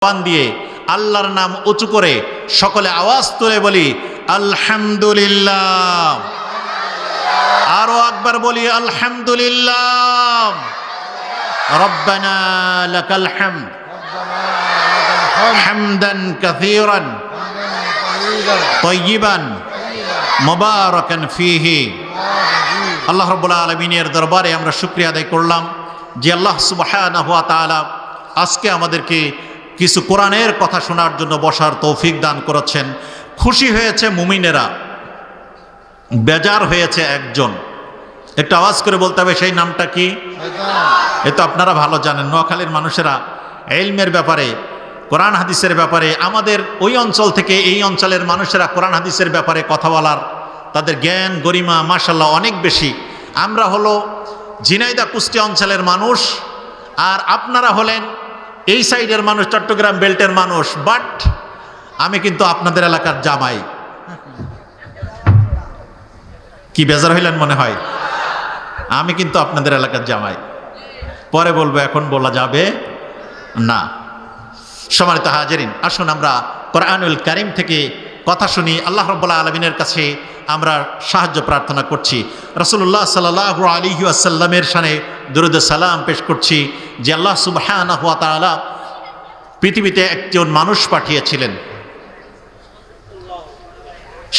জবান দিয়ে আল্লাহর নাম উঁচু করে সকলে আওয়াজ তুলে বলি আলহামদুলিল্লাহ। আরো একবার বলি আলহামদুলিল্লাহ। রব্বানা লাকাল হামদ হামদান কাসীরান তাইয়িবান মুবারাকান ফীহি। আল্লাহ রাব্বুল আলামিনের দরবারে আমরা শুকরিয়া আদায় করলাম যে আল্লাহ সুবহানাহু ওয়া তাআলা আজকে আমাদেরকে কিছু কোরআনের কথা শোনার জন্য বসার তৌফিক দান করেছেন। খুশি হয়েছে মুমিনেরা, বেজার হয়েছে একজন। একটু আওয়াজ করে বলতে হবে সেই নামটা কি? এ তো আপনারা ভালো জানেন। নোয়াখালীর মানুষেরা ইলমের ব্যাপারে, কোরআন হাদিসের ব্যাপারে, আমাদের ওই অঞ্চল থেকে এই অঞ্চলের মানুষেরা কোরআন হাদিসের ব্যাপারে কথা বলার তাদের জ্ঞান গরিমা মাশাআল্লাহ অনেক বেশি। আমরা হলো ঝিনাইদহ কুষ্টিয়া অঞ্চলের মানুষ, আর আপনারা হলেন এই সাইডের মানুষ, চট্টগ্রাম বেল্টের মানুষ। বাট আমি কিন্তু আপনাদের এলাকার জামাই। কি বেজার হইলেন মনে হয়? আমি কিন্তু আপনাদের এলাকার জামাই। পরে বলবো, এখন বলা যাবে না। সম্মানিত হাজিরিন, আসুন আমরা কোরআনুল কারীম থেকে কথা শুনি। আল্লাহ রাব্বুল আলামিনের কাছে আমরা সাহায্য প্রার্থনা করছি। রাসূলুল্লাহ সাল্লাল্লাহু আলাইহি ওয়াসাল্লামের শানে দুরূদ সালাম পেশ করছি যে আল্লাহ সুবহানাহু ওয়া তাআলা পৃথিবীতে একজন মানুষ পাঠিয়েছিলেন।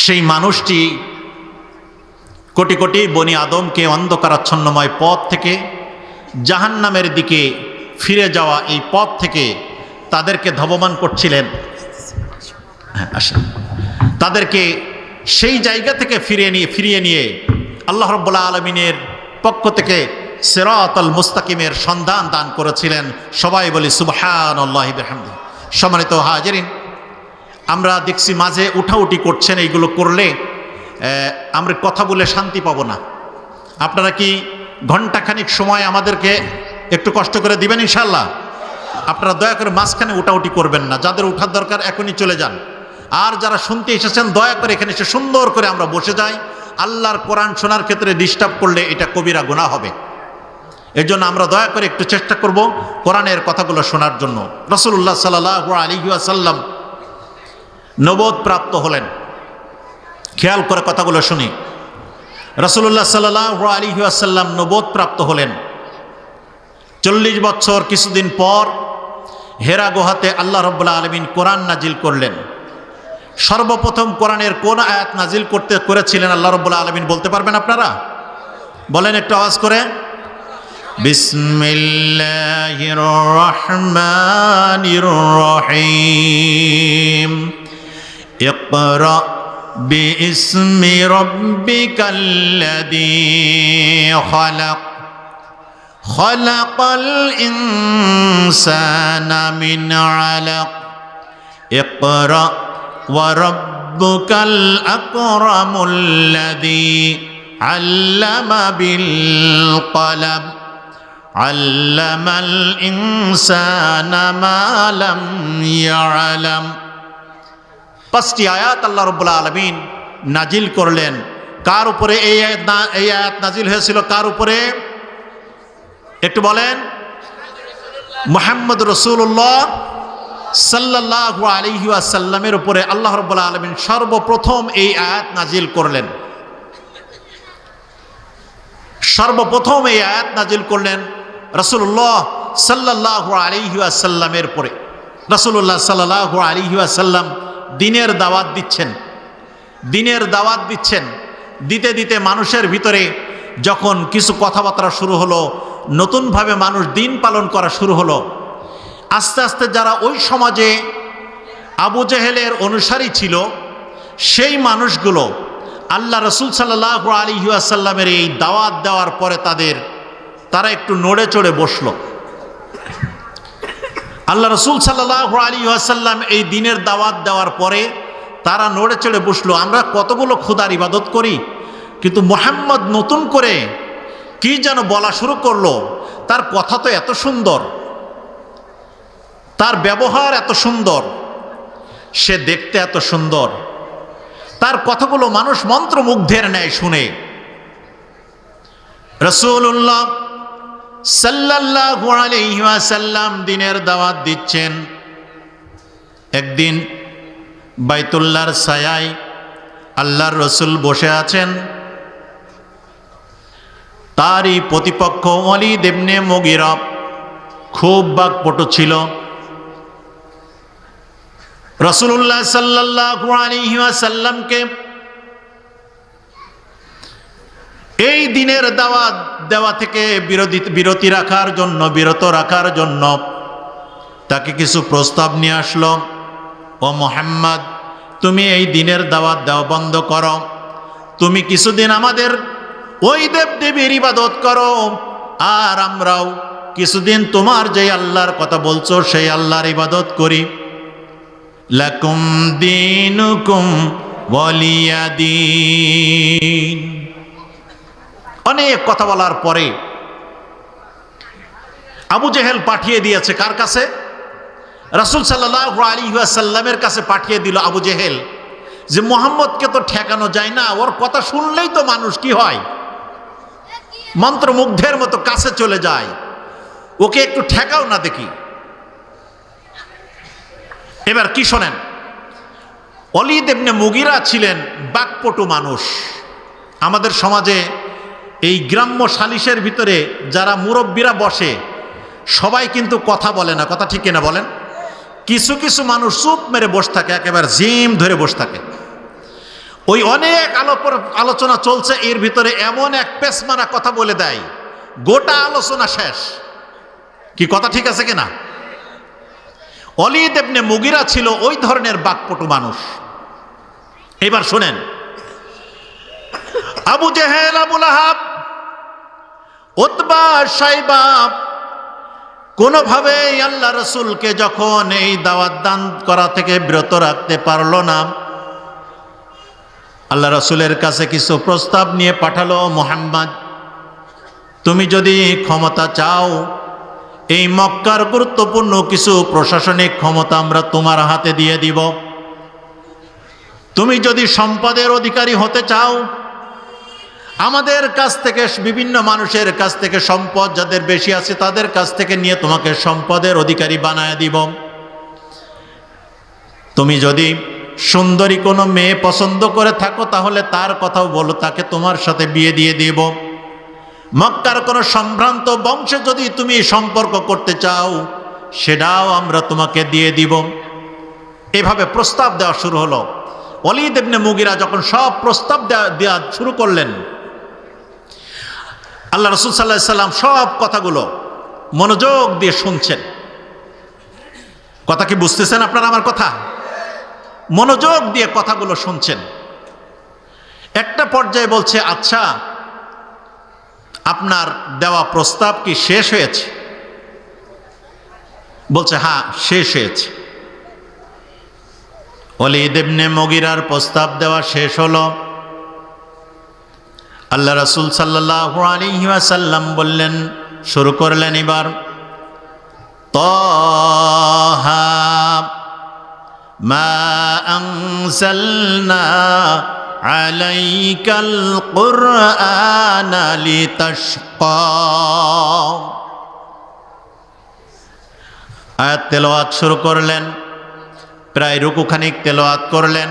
সেই মানুষটি কোটি কোটি বনি আদমকে অন্ধকারাচ্ছন্নময় পথ থেকে জাহান্নামের দিকে ফিরে যাওয়া এই পথ থেকে তাদেরকে ধাবমান করছিলেন। তাদেরকে সেই জায়গা থেকে ফিরিয়ে নিয়ে আল্লাহ রাব্বুল আলামিনের পক্ষ থেকে সিরাতাল মুস্তাকিমের সন্ধান দান করেছিলেন। সবাই বলি সুবহানাল্লাহি বিহামদিহি। সম্মানিত হাজিরিন, আমরা দেখছি মাঝে উঠাউঠি করছেন। এইগুলো করলে আমরা কথা বলে শান্তি পাবো না। আপনারা কি ঘন্টাখানিক সময় আমাদেরকে একটু কষ্ট করে দিবেন ইনশাআল্লাহ? আপনারা দয়া করে মাঝখানে উঠাউঠি করবেন না। যাদের উঠার দরকার এখনই চলে যান। আর যারা শুনতে এসেছেন দয়া করে এখানে এসে সুন্দর করে আমরা বসে যাই। আল্লাহর কোরআন শোনার ক্ষেত্রে ডিস্টার্ব করলে এটা কবিরা গুনাহ হবে। এর জন্য আমরা দয়া করে একটু চেষ্টা করব কোরআনের কথাগুলো শোনার জন্য। রাসূলুল্লাহ সাল্লাল্লাহু আলাইহি ওয়াসাল্লাম নবুয়ত প্রাপ্ত হলেন। খেয়াল করে কথাগুলো শুনি। রাসূলুল্লাহ সাল্লাল্লাহু আলাইহি ওয়াসাল্লাম নবুয়ত প্রাপ্ত হলেন। 40 বছর কিছুদিন পর হেরা গুহাতে আল্লাহ রাব্বুল আলামিন কোরআন নাজিল করলেন। সর্বপ্রথম কোরআনের কোন আয়াত নাজিল করেছিলেন আল্লাহ রাব্বুল আলামিন বলতে পারবেন আপনারা? বলেন একটু আওয়াজ করে। বিসমিল্লাহির রহমানির রহিম। ইকরা বিইসমি রাব্বিকাল্লাযী খালাক খালাকাল ইনসানা মিন আলাক। ইকরা ওয়া রাব্বুকাল আকরামুল্লাযী আল্লামা বিল কলম আল্লামাল ইনসানা মা লাম ইয়ালাম। 5টি আয়াত আল্লাহ রাব্বুল আলামিন নাজিল করলেন। কার উপরে এই আয়াত নাজিল হয়েছিল? কার উপরে একটু বলেন? মুহাম্মদ রাসূলুল্লাহ সাল্লাল্লাহু আলাইহি ওয়াসাল্লামের উপরে আল্লাহ রাব্বুল আলামিন সর্বপ্রথম এই আয়াত নাজিল করলেন। সর্বপ্রথম এই আয়াত নাজিল করলেন রাসূলুল্লাহ সাল্লাল্লাহু আলাইহি ওয়াসাল্লামের পরে। রাসূলুল্লাহ সাল্লাল্লাহু আলাইহি ওয়াসাল্লাম দ্বীনের দাওয়াত দিচ্ছেন। দ্বীনের দাওয়াত দিচ্ছেন। দিতে দিতে মানুষের ভিতরে যখন কিছু কথাবার্তা শুরু হলো, নতুনভাবে মানুষ দ্বীন পালন করা শুরু হলো। আস্তে আস্তে যারা ওই সমাজে আবু জেহেলের অনুসারী ছিল সেই মানুষগুলো আল্লাহ রাসূল সাল্লাল্লাহু আলাইহি ওয়াসাল্লামের এই দাওয়াত দেওয়ার পরে তারা একটু নড়ে চড়ে বসলো। আল্লাহ রাসূল সাল্লাল্লাহু আলাইহি ওয়াসাল্লাম এই দ্বীনের দাওয়াত দেওয়ার পরে তারা নড়ে চড়ে বসলো। আমরা কতগুলো খোদার ইবাদত করি, কিন্তু মুহাম্মদ নতুন করে কি যেন বলা শুরু করলো। তার কথা তো এত সুন্দর, তার ব্যবহার এত সুন্দর, সে দেখতে এত সুন্দর, তার কথাগুলো মানুষ মন্ত্রমুগ্ধের ন্যায় শুনে। রাসূলুল্লাহ সাল্লাল্লাহু আলাইহি ওয়াসাল্লাম দ্বীনের দাওয়াত দিচ্ছেন। একদিন বাইতুল্লাহর ছায়ায় আল্লাহর রসুল বসে আছেন, তারই প্রতিপক্ষ ওয়ালিদ ইবনে মুগীরা খুব বাকপটু ছিল। রাসূলুল্লাহ সাল্লাল্লাহু আলাইহি ওয়াসাল্লামকে এই দিনের দাওয়াত দেওয়া থেকে বিরত রাখার জন্য তাকে কিছু প্রস্তাব নিয়ে আসলো। ও মুহাম্মদ, তুমি এই দিনের দাওয়াত দেওয়া বন্ধ করো, তুমি কিছুদিন আমাদের ওই দেবদেবীর ইবাদত করো, আর আমরাও কিছুদিন তোমার যে আল্লাহর কথা বলছো সেই আল্লাহর ইবাদত করি। লাকুম দীনুকুম ওয়ালিয়া দীন। অনেক কথা বলার পরে আবু জেহেল পাঠিয়ে দিয়েছে কার কাছে? রাসূল সাল্লাল্লাহু আলাইহি ওয়াসাল্লামের কাছে পাঠিয়ে দিল আবু জেহেল, যে মুহাম্মদকে তো ঠেকানো যায় না, ওর কথা শুনলেই তো মানুষ কি হয়, মন্ত্রমুগ্ধের মতো কাছে চলে যায়, ওকে একটু ঠেকাও না দেখি। এবার কি শোনেন, ওয়ালিদ ইবনে মুগীরা ছিলেন বাকপটু মানুষ। আমাদের সমাজে এই গ্রাম্য সালিশের ভিতরে যারা মুরব্বীরা বসে সবাই কিন্তু কথা বলে না, কথা ঠিক কিনা বলেন? কিছু কিছু মানুষ চুপ মেরে বসে থাকে, একেবারে জিম ধরে বসে থাকে। ওই অনেক আলোচনা চলছে, এর ভিতরে এমন এক পেছমারা কথা বলে দেয়, গোটা আলোচনা শেষ। কি কথা ঠিক আছে কিনা? ওয়ালিদ ইবনে মুগীরা ছিল ওই ধরনের বাকপটু মানুষ। এবার শুনেন, আবু জেহেল, আবু লাহাব, উতবা, শাইবা কোনোভাবেই আল্লাহ রসুলকে যখন এই দাওয়াত দান করা থেকে বিরত রাখতে পারল না, আল্লাহ রসুলের কাছে কিছু প্রস্তাব নিয়ে পাঠালো, মুহাম্মদ, তুমি যদি ক্ষমতা চাও, এই মক্কার গুরুত্বপূর্ণ কিছু প্রশাসনিক ক্ষমতা আমরা তোমার হাতে দিয়ে দিব। তুমি যদি সম্পদের অধিকারী হতে চাও, আমাদের কাছ থেকে, বিভিন্ন মানুষের কাছ থেকে সম্পদ যাদের বেশি আছে তাদের কাছ থেকে নিয়ে তোমাকে সম্পদের অধিকারী বানায় দিব। তুমি যদি সুন্দরী কোনো মেয়ে পছন্দ করে থাকো তাহলে তার কথাও বলো, তাকে তোমার সাথে বিয়ে দিয়ে দিব। মক্কার কোনো সম্ভ্রান্ত বংশে যদি তুমি সম্পর্ক করতে চাও সেটাও আমরা তোমাকে দিয়ে দিব। এভাবে প্রস্তাব দেওয়া শুরু হলো। ওয়ালিদ ইবনে মুগীরা যখন সব প্রস্তাব দেওয়া শুরু করলেন, আল্লাহ রাসূল সাল্লাল্লাহু আলাইহি সাল্লাম সব কথাগুলো মনোযোগ দিয়ে শুনছেন। কথা কি বুঝতেছেন আপনারা আমার কথা? মনোযোগ দিয়ে কথাগুলো শুনছেন। একটা পর্যায়ে বলছে, আচ্ছা, আপনার দেওয়া প্রস্তাব কি শেষ হয়েছে? বলছে, হ্যাঁ, শেষ হয়েছে। ওয়ালিদ ইবনে মুগীরার প্রস্তাব দেওয়া শেষ হলো। আল্লাহ রাসূল সাল্লাল্লাহু আলাইহি ওয়াসাল্লাম বললেন, শুরু করলেন এবার, তাহা মা আনজালনা আলাইকাল কুরআনা লিতাশকা। আয়াত তেলাওয়াত শুরু করলেন, প্রায় রুকুখানিক তেলাওয়াত করলেন।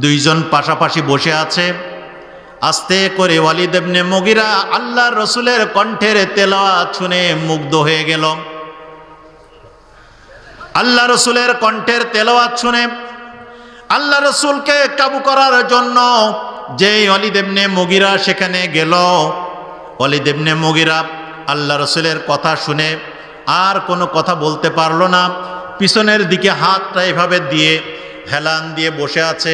দুইজন পাশাপাশি বসে আছে। আস্তে করে ওয়ালিদ ইবনে মুগীরা আল্লাহর রসুলের কণ্ঠের তেলাওয়াত শুনে মুগ্ধ হয়ে গেল। আল্লাহ রসুলের কণ্ঠের তেলাওয়াত শুনে আল্লাহ রসুলকে কাবু করার জন্য যে ওয়ালিদ ইবনে মুগীরা সেখানে গেল, ওয়ালিদ ইবনে মুগীরা আল্লাহ রসুলের কথা শুনে আর কোনো কথা বলতে পারল না। পিছনের দিকে হাতটা এভাবে দিয়ে হেলান দিয়ে বসে আছে।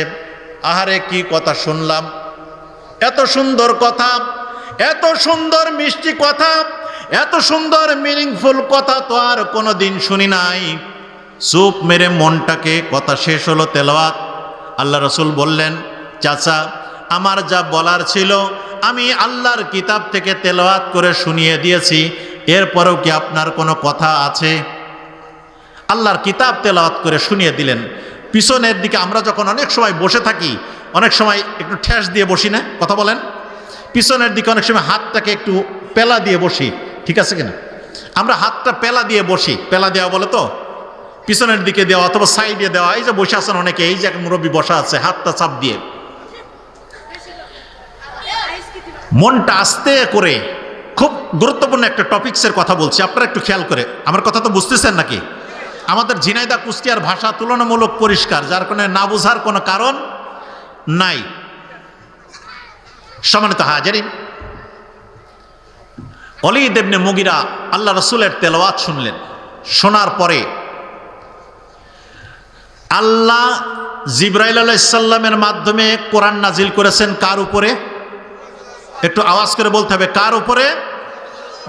আহারে, কি কথা শুনলাম! এত সুন্দর কথা, এত সুন্দর মিষ্টি কথা, এত সুন্দর মিনিংফুল কথা তো আর কোনোদিন শুনি নাই। চুপ মেরে মনটাকে, কথা শেষ হলো তেলাওয়াত। আল্লাহ রসুল বললেন, চাচা, আমার যা বলার ছিল আমি আল্লাহর কিতাব থেকে তেলাওয়াত করে শুনিয়ে দিয়েছি, এরপরেও কি আপনার কোনো কথা আছে? আল্লাহর কিতাব তেলাওয়াত করে শুনিয়ে দিলেন। পিছনের দিকে আমরা যখন অনেক সময় বসে থাকি, অনেক সময় একটু ঠেস দিয়ে বসি না, কথা বলেন? পিছনের দিকে অনেক সময় হাতটাকে একটু পেলা দিয়ে বসি, ঠিক আছে কিনা? আমরা হাতটা পেলা দিয়ে বসি, পেলা দেওয়া বলে তো, পিছনের দিকে দেওয়া অথবা সাইডে দেওয়া। এই যে বসে আছেন অনেকে, এই যে এক মুরব্বী বসা আছে হাতটা চাপ দিয়ে, মনটা আস্তে করে। খুব গুরুত্বপূর্ণ একটা টপিক্সের কথা বলছি, আপনারা একটু খেয়াল করে। আমার কথা তো বুঝতেছেন নাকি? আমাদের ঝিনাইদহ কুষ্টিয়ার ভাষা তুলনামূলক পরিষ্কার, যার কারণে না বোঝার কোনো কারণ নাই। সম্মানিত হাজিরিন, ওলীদ ইবনে মুগীরা আল্লাহ রাসূলের তেলাওয়াত শুনলেন। শোনার পরে আল্লাহ জিবরাইল আলাইহিস সালামের মাধ্যমে কোরআন নাজিল করেছেন কার উপরে? একটু আওয়াজ করে বলতে হবে, কার উপরে?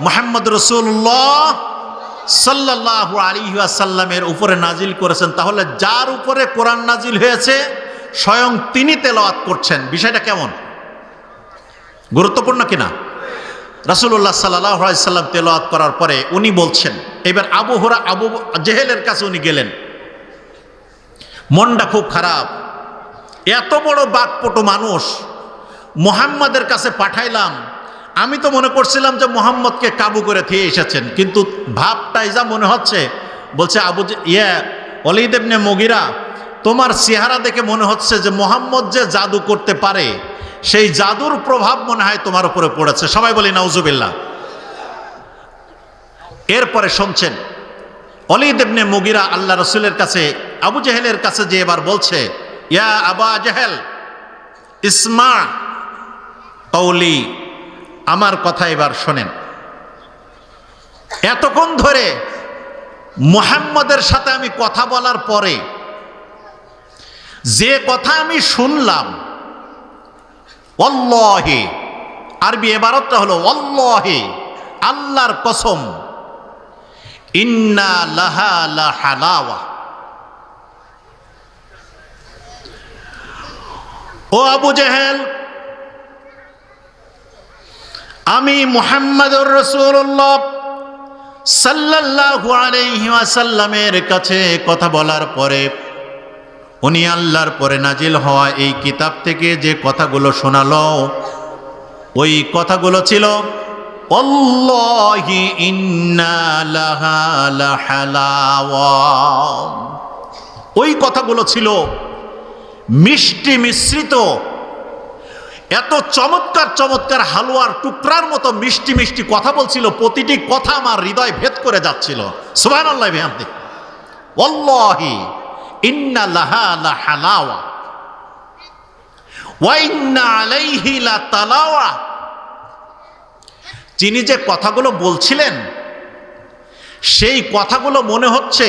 মুহাম্মদ রাসূলুল্লাহ সাল্লাল্লাহু আলাইহি ওয়াসাল্লামের উপরে নাজিল করেছেন। তাহলে যার উপরে কোরআন নাজিল হয়েছে স্বয়ং তিনি তেলাওয়াত করছেন। বিষয়টা কেমন? গুরুত্বপূর্ণ কিনা? রাসূলুল্লাহ সাল্লাল্লাহু আলাইহি ওয়াসাল্লাম তেলাওয়াত করার পরে উনি বলছেন, এবার আবু জেহেলের কাছে উনি গেলেন। মনটা খুব খারাপ, এত বড় বাকপটু মানুষ মুহাম্মাদের কাছে পাঠাইলাম, আমি তো মনে করছিলাম যে মুহাম্মদকে কাবু করে দিয়ে এসেছেন, কিন্তু ভাবটাই যা মনে হচ্ছে। বলছে ওলীদ ইবনে মুগীরা, তোমার চেহারা দেখে মনে হচ্ছে যে মুহাম্মদ যে জাদু করতে পারে সেই জাদুর প্রভাব মনে হয় তোমার উপরে পড়েছে। সবাই বলি নাউজুবিল্লাহ। এরপরে শুনছেন ওলীদ ইবনে মুগীরা আল্লাহ রাসূলের কাছে, আবু জেহেলের কাছে যে এবার বলছে, ইয়া আবা জেহেল ইসমা কওলি, আমার কথা এবার শোনেন। এতক্ষণ ধরে মুহাম্মদের সাথে আমি কথা বলার পরে যে কথা আমি শুনলাম, ওয়াল্লাহি, আরবি ইবারতটা হলো ওয়াল্লাহি, আল্লাহর কসম, ইন্না লাহা লা হালাওয়া। ও আবু জেহেল, আমি মুহাম্মদুর রাসূলুল্লাহ সাল্লাল্লাহু আলাইহি ওয়াসাল্লামের কাছে কথা বলার পরে উনি আল্লাহর পরে নাজিল হওয়া এই কিতাব থেকে যে কথাগুলো শোনালো, ওই কথাগুলো ছিল আল্লাহি ইন্না লাহা লা হালাওয়া। ওই কথাগুলো ছিল মিষ্টি মিশ্রিত, এত চমৎকার চমৎকার হালুয়ার টুকরার মতো মিষ্টি মিষ্টি কথা বলছিল। প্রতিটি কথা আমার হৃদয় ভেদ করে যাচ্ছিল। সুবহানাল্লাহি বিহামদিহি। ওয়াল্লাহি ইন্না লাহা লা হালাওয়া ওয়া ইন্না আলাইহি লা তালাওয়া। যিনি যে কথাগুলো বলছিলেন সেই কথাগুলো মনে হচ্ছে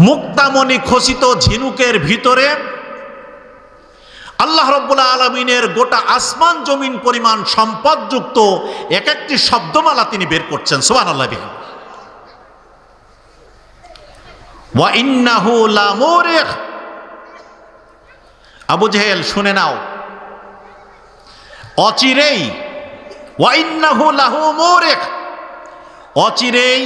মুক্তামণি খচিত ঝিনুকের ভিতরে আল্লাহ রাব্বুল আলামিনের গোটা আসমান জমিন পরিমাণ সম্পদযুক্ত এক একটি শব্দমালা তিনি বের করছেন। সুবহানাল্লাহ বিহামদিহি। ওয়া ইন্নাহু লামুরিখ। আবু জেহেল শুনে নাও, অচিরেই, ওয়া ইন্নাহু লাহু মুরিখ, অচিরেই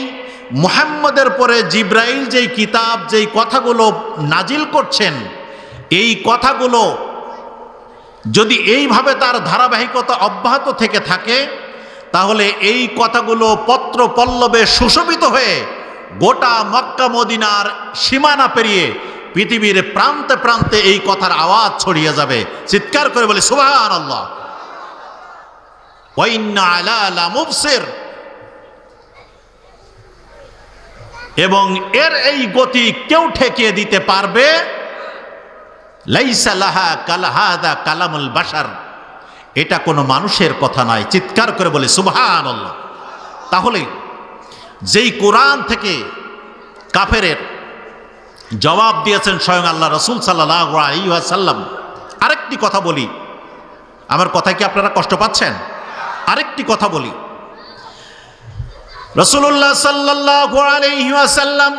মুহাম্মদের পরে জিবরাইল যেই কিতাব যেই কথাগুলো নাজিল করছেন, এই কথাগুলো যদি এইভাবে তার ধারাবাহিকতা অব্যাহত থেকে থাকে তাহলে এই কথাগুলো পত্র পল্লবে সুশোভিত হয়ে গোটা মক্কা মদিনার সীমানা পেরিয়ে পৃথিবীর প্রান্তে প্রান্তে এই কথার আওয়াজ ছড়িয়ে যাবে। চিৎকার করে বলি সুবহানাল্লাহ। ওয়া ইন্না আলা লামুবসির। এবং এর এই গতি কেউ ঠেকিয়ে দিতে পারবে। লাইসা লাহা কালাহাদা কালামুল বাশার, এটা কোনো মানুষের কথা নয়। চিৎকার করে বলে সুবহানাল্লাহ। তাহলে যেই কোরআন থেকে কাফেরের জবাব দিয়েছেন স্বয়ং আল্লাহ রাসূল সাল্লাল্লাহু আলাইহি ওয়াসাল্লাম। আরেকটি কথা বলি, আমার কথায় কি আপনারা কষ্ট পাচ্ছেন? আরেকটি কথা বলি, রাসূলুল্লাহ সাল্লাল্লাহু আলাইহি ওয়াসাল্লাম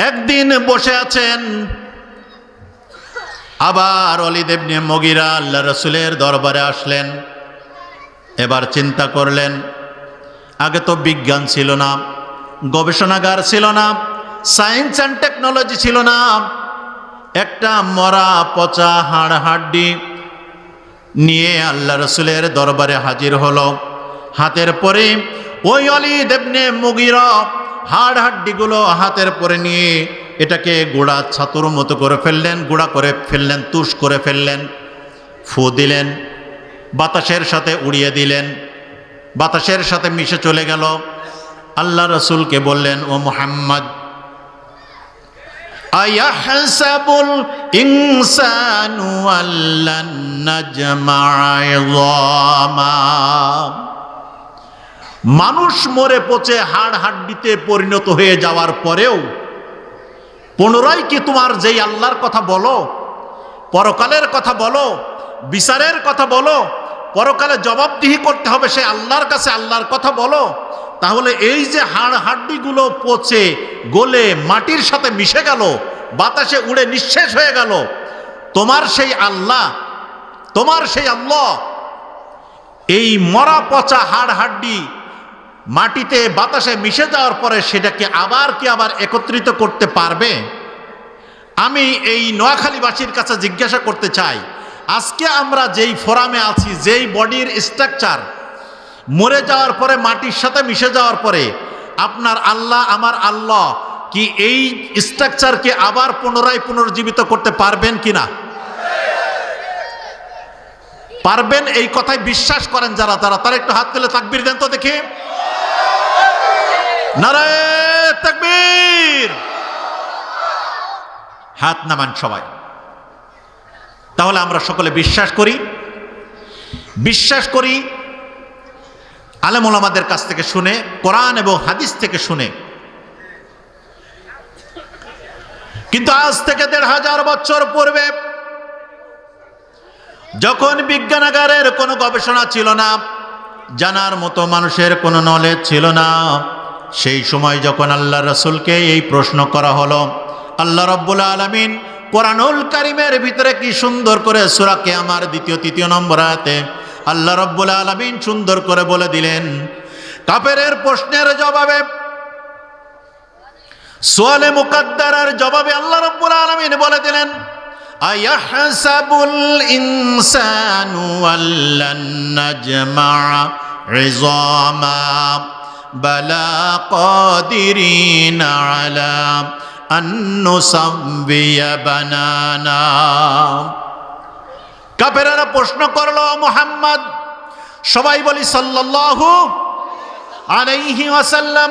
একদিন বসে আছেন, আবার ওলীদ ইবনে মুগীরা আল্লাহ রাসূলের দরবারে আসলেন। এবার চিন্তা করলেন, আগে তো বিজ্ঞান ছিল না, গবেষণাগার ছিল না, সায়েন্স অ্যান্ড টেকনোলজি ছিল না। একটা মরা পচা হাড় হাড্ডি নিয়ে আল্লাহ রাসূলের দরবারে হাজির হলো। হাতের পরে ওই ওয়ালিদ ইবনে মুগীরা হাড় হাড্ডিগুলো হাতের পরে নিয়ে এটাকে গোড়া ছাতুর মতো করে ফেললেন, গুঁড়া করে ফেললেন, তুষ করে ফেললেন, ফু দিলেন, বাতাসের সাথে উড়িয়ে দিলেন, বাতাসের সাথে মিশে চলে গেল। আল্লাহ রাসূলকে বললেন, ও মুহাম্মদ, আয়াহসাবুল ইনসানু আল্লান নাজমা'a ইযামা, মানুষ মরে পচে হাড় হাড্ডিতে পরিণত হয়ে যাওয়ার পরেও পুনরায় কি তোমার যেই আল্লাহর কথা বলো, পরকালের কথা বলো, বিচারের কথা বলো, পরকালে জবাবদিহি করতে হবে সেই আল্লাহর কাছে আল্লাহর কথা বলো, তাহলে এই যে হাড় হাড্ডিগুলো পচে গলে মাটির সাথে মিশে গেল, বাতাসে উড়ে নিঃশেষ হয়ে গেল, তোমার সেই আল্লাহ, তোমার সেই আল্লাহ এই মরা পচা হাড় হাড্ডি মাটিতে বাতাসে মিশে যাওয়ার পরে সেটাকে আবার একত্রিত করতে পারবে? আমি এই নোয়াখালীবাসীর কাছে জিজ্ঞাসা করতে চাই, আজকে আমরা যেই ফোরামে আছি, যেই বডির স্ট্রাকচার মরে যাওয়ার পরে মাটির সাথে মিশে যাওয়ার পরে আপনার আল্লাহ আমার আল্লাহ কি এই স্ট্রাকচারকে আবার পুনরায় পুনর্জীবিত করতে পারবেন কিনা? পারবেন, এই কথাই বিশ্বাস করেন যারা তারা একটু হাত তুলে তাকবীর দেন তো দেখি। নারায়ে তাকবীর। হাত নামান সবাই। তাহলে আমরা সকলে বিশ্বাস করি আলেম ওলামাদের কাছ থেকে শুনে, কোরআন এবং হাদিস থেকে শুনে। কিন্তু আজ থেকে ১৫০০ বছর পূর্বে যখন বিজ্ঞানাগারের কোনো গবেষণা ছিল না, জানার মতো মানুষের কোনো নলেজ ছিল না, সেই সময় যখন আল্লাহ রাসূলকে এই প্রশ্ন করা হলো, আল্লাহ রাব্বুল আলামিন কোরআনুল কারীমের ভিতরে কি সুন্দর করে সূরা কিয়ামার ২য়-৩য় নম্বর আয়াতে আল্লাহ রাব্বুল আলামিন সুন্দর করে বলে দিলেন, কাফেরের প্রশ্নের জবাবে, সুয়ালে মুকাদ্দারার জবাবে আল্লাহ রাব্বুল আলামিন বলে দিলেন, আয়াহসাবুল ইনসানু আল্লান নাজমা'a ইযামা বালা কাদিরিনা আলা আন নুসাব্বিয়া বানানা। কাফেররা প্রশ্ন করলো, মুহাম্মদ, সবাই বলি সাল্লাল্লাহু আলাইহি ওয়াসাল্লাম,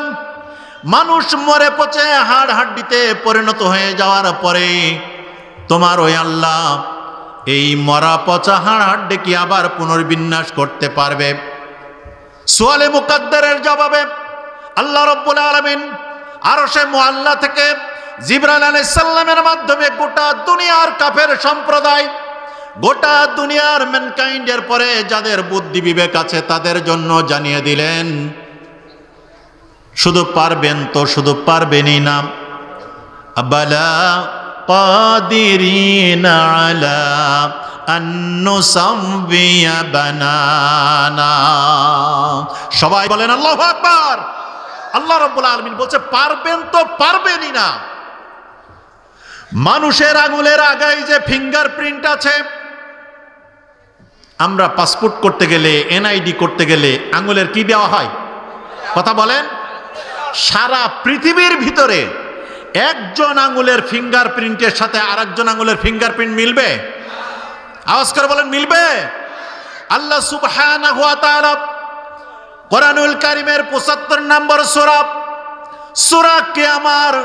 মানুষ মরে পচে হাড় হাড্ডিতে পরিণত হয়ে যাওয়ার পরে তোমার ওই আল্লাহ এই মরা পচা হাড় হাড্ডি কি আবার পুনর্বিন্যাস করতে পারবে? সুয়ালে মুকাদ্দারের জবাবে আল্লাহ রাব্বুল আলামিন আরশে মুআল্লা থেকে জিবরাইল আলাইহিস সালামের মাধ্যমে গোটা দুনিয়ার কাফের সম্প্রদায়, গোটা দুনিয়ার ম্যানকাইন্ডের পরে যাদের বুদ্ধি বিবেক আছে তাদের জন্য জানিয়ে দিলেন, শুধু পারবেন তো শুধু পারবেনই না, বালা কাদিরিনা আলা আন নুসাব্বিয়া বানানা। সবাই বলেন আল্লাহু আকবার। আল্লাহ রাব্বুল আলামিন বলছে পারবেন তো পারবেনই না। মানুষের আঙুলের আগায় যে ফিঙ্গারপ্রিন্ট আছে, আমরা পাসপোর্ট করতে গেলে, এনআইডি করতে গেলে আঙুলের কি দেওয়া হয়? কথা বলেন। সারা পৃথিবীর ভিতরে একজন আঙুলের ফিঙ্গারপ্রিন্টের সাথে আরেকজন আঙুলের ফিঙ্গারপ্রিন্ট মিলবে? আওয়াজ করে বলেন, মিলবে? আল্লাহ সুবহানাহু ওয়া তাআলা কোরআনুল কারীমের ৭৫ নম্বর সূরা কিয়ামার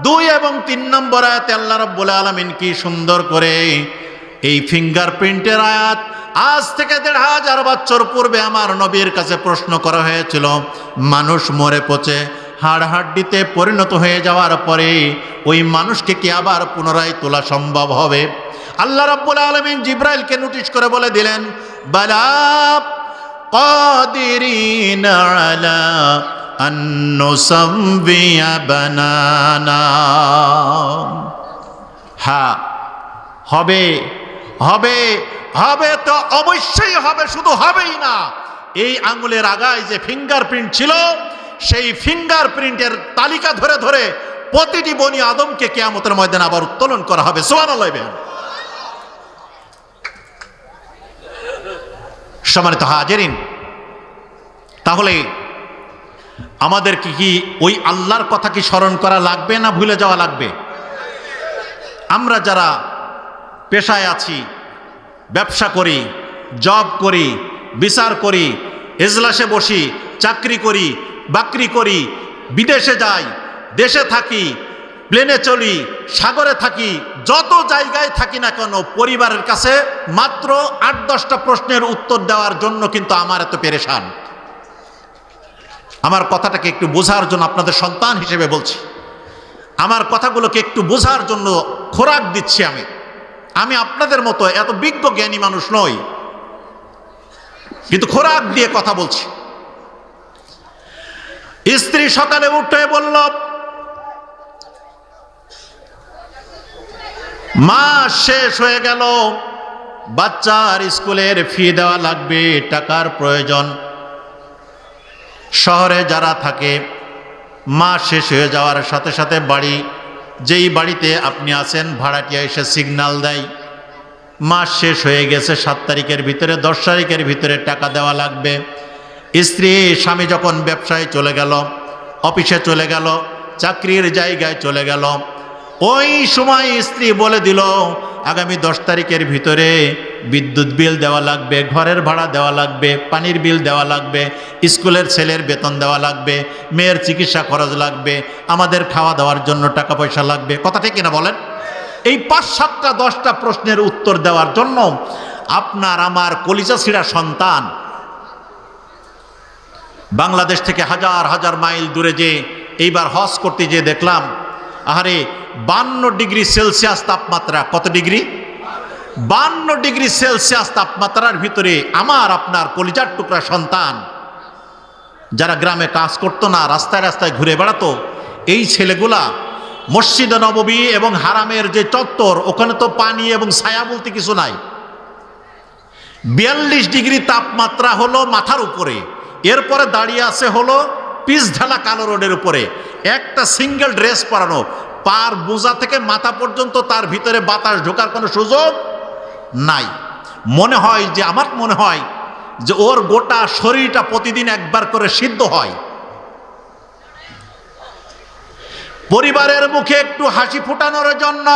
২ এবং ৩ নম্বর আয়াতে আল্লাহ রাব্বুল আলামিন কি সুন্দর করে এই ফিঙ্গারপ্রিন্টের আয়াত, আজ থেকে ১৫০০ বছর পূর্বে আমার নবীর কাছে প্রশ্ন করা হয়েছিল, মানুষ মরে পচে হাড় হাড্ডিতে পরিণত হয়ে যাওয়ার পরে ওই মানুষকে কি আবার পুনরায় তোলা সম্ভব হবে? আল্লাহ রাব্বুল আলামিন জিবরাইলকে নোটিশ করে বলে দিলেন, বালা কাদিরিনা আলা আন নুসাব্বিয়া বানানা। হ্যাঁ, হবে হবে হবে তো অবশ্যই হবে, শুধু হবেই না, এই আঙ্গুলের আগায় যে ফিঙ্গারপ্রিন্ট ছিল সেই ফিঙ্গারপ্রিন্টের তালিকা ধরে ধরে প্রতিটি বনি আদমকে কিয়ামতের ময়দানে আবার উত্তোলন করা হবে। সুবহানাল্লাহ। সম্মানিত হাজিরিন, তাহলে আমাদেরকে কি ওই আল্লাহর কথা কি স্মরণ করা লাগবে না ভুলে যাওয়া লাগবে? আমরা যারা পেশায় আছি, ব্যবসা করি, জব করি, বিচার করি, এজলাসে বসি, চাকরি করি, বাকরি করি, বিদেশে যাই, দেশে থাকি, প্লেনে চলি, সাগরে থাকি, যত জায়গায় থাকি না কেন, পরিবারের কাছে মাত্র ৮-১০টা প্রশ্নের উত্তর দেওয়ার জন্য কিন্তু আমার এত পেরেশান। আমার কথাটাকে একটু বোঝার জন্য, আপনাদের সন্তান হিসেবে বলছি, আমার কথাগুলোকে একটু বোঝার জন্য খোরাক দিচ্ছি। আমি আপনাদের মতো এত বিজ্ঞ জ্ঞানী মানুষ নই, কিন্তু খোরাক দিয়ে কথা বলছি। স্ত্রী সকালে উঠে বলল, মাস শেষ হয়ে গেল, বাচ্চার স্কুলের ফি দেওয়া লাগবে, টাকার প্রয়োজন। শহরে যারা থাকে, মাস শেষ হয়ে যাওয়ার সাথে সাথে যেই বাড়িতে আপনি আছেন ভাড়াটিয়া এসে সিগন্যাল দেয়, মাস শেষ হয়ে গেছে, 7 তারিখের ভিতরে 10 তারিখের ভিতরে টাকা দেওয়া লাগবে। স্বামী যখন ব্যবসায় চলে গেল, অফিসে চলে গেল, চাকরির জায়গায় চলে গেল, ওই সময় স্ত্রী বলে দিল, আগামী 10 তারিখের ভিতরে বিদ্যুৎ বিল দেওয়া লাগবে, ঘরের ভাড়া দেওয়া লাগবে, পানির বিল দেওয়া লাগবে, স্কুলের ছেলের বেতন দেওয়া লাগবে, মেয়ের চিকিৎসা খরচ লাগবে, আমাদের খাওয়া দাওয়ার জন্য টাকা পয়সা লাগবে। কথা ঠিক কিনা বলেন? এই 5-7টা 10টা প্রশ্নের উত্তর দেওয়ার জন্য আপনার আমার কলিজা ছিঁড়া সন্তান বাংলাদেশ থেকে হাজার হাজার মাইল দূরে যে এইবার হজ করতে যেয়ে দেখলাম, আরে 52 ডিগ্রি সেলসিয়াস তাপমাত্রা। কত ডিগ্রি? 52 ডিগ্রি সেলসিয়াস তাপমাত্রার ভিতরে আমার আপনার কলিজার টুকরা সন্তান, যারা গ্রামে কাজ করতো না, রাস্তায় রাস্তায় ঘুরে বেড়াতো, এই ছেলেগুলা মসজিদে নববী এবং হারামের যে চত্বর, ওখানে তো পানি এবং ছায়া বলতে কিছু নাই। 42 ডিগ্রি তাপমাত্রা হলো মাথার উপরে, এরপরে দাঁড়িয়ে আছে হলো পিচ ঢালা কালো রোডের উপরে, একটা সিঙ্গেল ড্রেস পরানো, পার বোঝা থেকে মাথা পর্যন্ত তার ভিতরে বাতাস ঢোকার কোনো সুযোগ নাই। আমার মনে হয় যে ওর গোটা শরীরটা প্রতিদিন একবার করে সিদ্ধ হয়। পরিবারের মুখে একটু হাসি ফুটানোর জন্য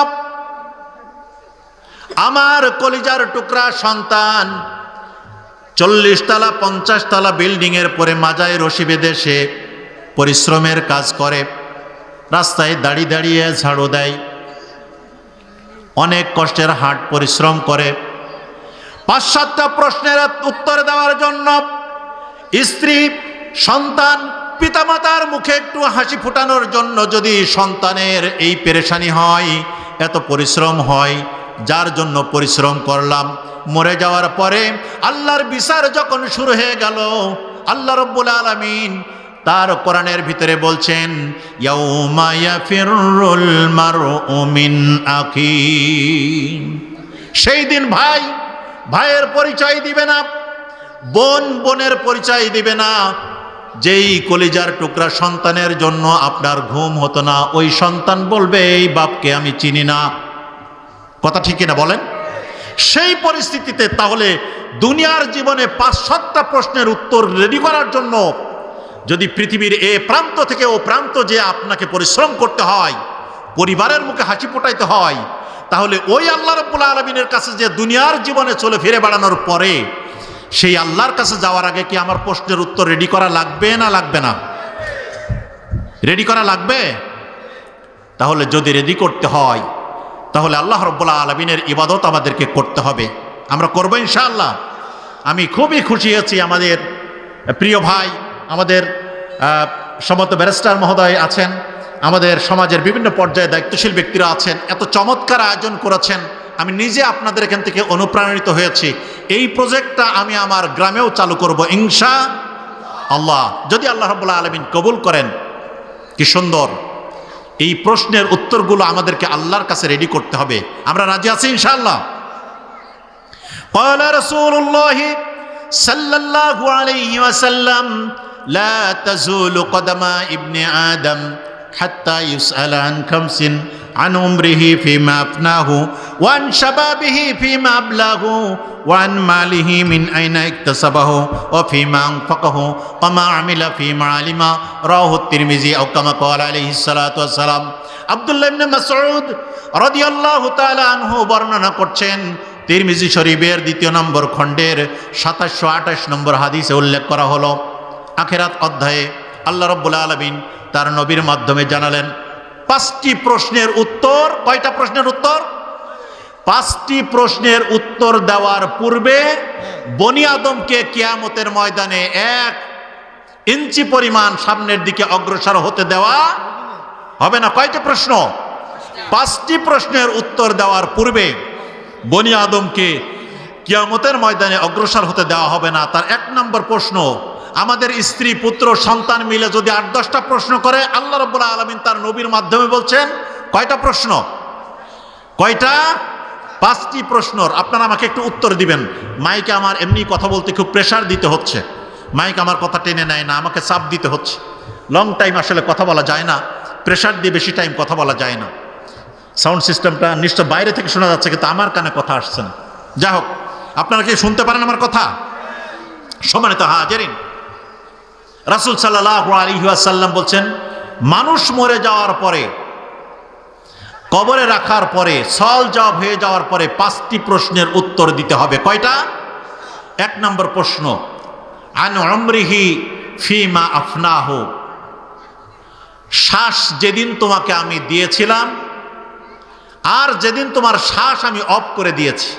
আমার কলিজার টুকরা সন্তান 40 তলা 50 তলা বিল্ডিং এর পরে মাজায় রশি বেঁধে সে পরিশ্রমের কাজ করে, রাস্তায় দাঁড়িয়ে দাঁড়িয়ে ঝাড়ু দেয়, অনেক কষ্টের হাট পরিশ্রম করে। 5-7টা প্রশ্নের উত্তর দেওয়ার জন্য স্ত্রী, সন্তান, পিতামাতার মুখে একটু হাসি ফুটানোর জন্য যদি সন্তানের এই পেরেশানি হয়, এত পরিশ্রম হয়, যার জন্য পরিশ্রম করলাম, মরে যাওয়ার পরে আল্লাহর বিচার যখন শুরু হয়ে গেল, আল্লাহ রাব্বুল আলামিন তার কোরআনের ভিতরে বলছেন, ইয়াউমা ইয়াফিরুল মারউ মিন আখি। সেই দিন ভাই ভাইয়ের পরিচয় দিবে না, বোন বোনের পরিচয় দিবে না। যেই কলিজার টুকরা সন্তানের জন্য আপনার ঘুম হতো না, ওই সন্তান বলবে, এই বাপকে আমি চিনি না। কথা ঠিক কিনা বলেন? সেই পরিস্থিতিতে তাহলে দুনিয়ার জীবনে 5-7টা প্রশ্নের উত্তর রেডি করার জন্য যদি পৃথিবীর এ প্রান্ত থেকে ও প্রান্ত যে আপনাকে পরিশ্রম করতে হয়, পরিবারের মুখে হাসি ফোটাইতে হয়, তাহলে ওই আল্লাহ রাব্বুল আলামিনের কাছে যে দুনিয়ার জীবনে চলে ফিরে বেড়ানোর পরে সেই আল্লাহর কাছে যাওয়ার আগে কি আমার প্রশ্নের উত্তর রেডি করা লাগবে না লাগবে না? রেডি করা লাগবে। তাহলে যদি রেডি করতে হয়, তাহলে আল্লাহ রাব্বুল আলামিনের ইবাদত আমাদেরকে করতে হবে। আমরা করব ইনশাআল্লাহ। আমি খুবই খুশি হয়েছি, আমাদের প্রিয় ভাই, আমাদের সমত ব্যারিস্টার মহোদয় আছেন, আমাদের সমাজের বিভিন্ন পর্যায়ে দায়িত্বশীল ব্যক্তিরা আছেন, এত চমৎকার আয়োজন করেছেন। আমি নিজে আপনাদের এখান থেকে অনুপ্রাণিত হয়েছি। এই প্রজেক্টটা আমি আমার গ্রামেও চালু করব ইনশাআল্লাহ, যদি আল্লাহ রাব্বুল আলামিন কবুল করেন। কি সুন্দর! এই প্রশ্নের উত্তরগুলো আমাদেরকে আল্লাহর কাছে রেডি করতে হবে। আমরা রাজি আছি ইনশাআল্লাহ? ক্বালা রাসূলুল্লাহ সাল্লাল্লাহু আলাইহি ওয়াসাল্লাম, লা তাযুলু কদমা ইবনি আদম হাত্তা ইউসআলা আন খামসিন عن عمره فيما أفناه وعن شبابه فيما أبلاه وعن ماله من أين اكتسبه وفيما أنفقه وما عمل فيما علم رواه الترمذي أو كما قال عليه الصلاة والسلام আব্দুল্লাহ ইবনে মাসউদ রাদিয়াল্লাহু তাআলা আনহু বর্ণনা করছেন তিরমিজি শরীফের 2 নম্বর খণ্ডের 2728 নম্বর হাদিসে উল্লেখ করা হলো আখিরাত অধ্যায়ে আল্লাহ রাব্বুল আলামিন তার নবীর মাধ্যমে জানালেন 5টি প্রশ্নের উত্তর। কয়টা প্রশ্নের উত্তর? 5টি প্রশ্নের উত্তর দেওয়ার পূর্বে বনি আদমকে কিয়ামতের ময়দানে 1 ইঞ্চি পরিমাণ সামনের দিকে অগ্রসর হতে দেওয়া হবে না। কয়টা প্রশ্ন? 5টি প্রশ্নের উত্তর দেওয়ার পূর্বে বনি আদমকে কিয়ামতের ময়দানে অগ্রসর হতে দেওয়া হবে না। তার 1 নম্বর প্রশ্ন, আমাদের স্ত্রী পুত্র সন্তান মিলে যদি 8-10টা প্রশ্ন করে, আল্লাহ রাব্বুল আলামিন তার নবীর মাধ্যমে বলছেন কয়টা প্রশ্ন? কয়টা? 5টি প্রশ্নর আপনারা আমাকে একটু উত্তর দিবেন। মাইকে আমার এমনি কথা বলতে খুব প্রেসার দিতে হচ্ছে, মাইক আমার কথা টেনে নেয় না, আমাকে চাপ দিতে হচ্ছে। লং টাইম আসলে কথা বলা যায় না, প্রেসার দিয়ে বেশি টাইম কথা বলা যায় না। সাউন্ড সিস্টেমটা নিশ্চয় বাইরে থেকে শোনা যাচ্ছে, কিন্তু আমার কানে কথা আসছে না। যাই হোক, আপনারা কি শুনতে পারেন আমার কথা? সম্মানিত হাজিরিন, রাসূল সাল্লাল্লাহু আলাইহি ওয়াসাল্লাম বলছেন, মানুষ মরে যাওয়ার পরে, কবরে রাখার পরে, সল জবাব হয়ে যাওয়ার পরে 5টি প্রশ্নের উত্তর দিতে হবে। কয়টা? 1 নম্বর প্রশ্ন, আন উমরিহি ফিমা আফনাহু, শ্বাস যেদিন তোমাকে আমি দিয়েছিলাম আর যেদিন তোমার শ্বাস আমি অফ করে দিয়েছি,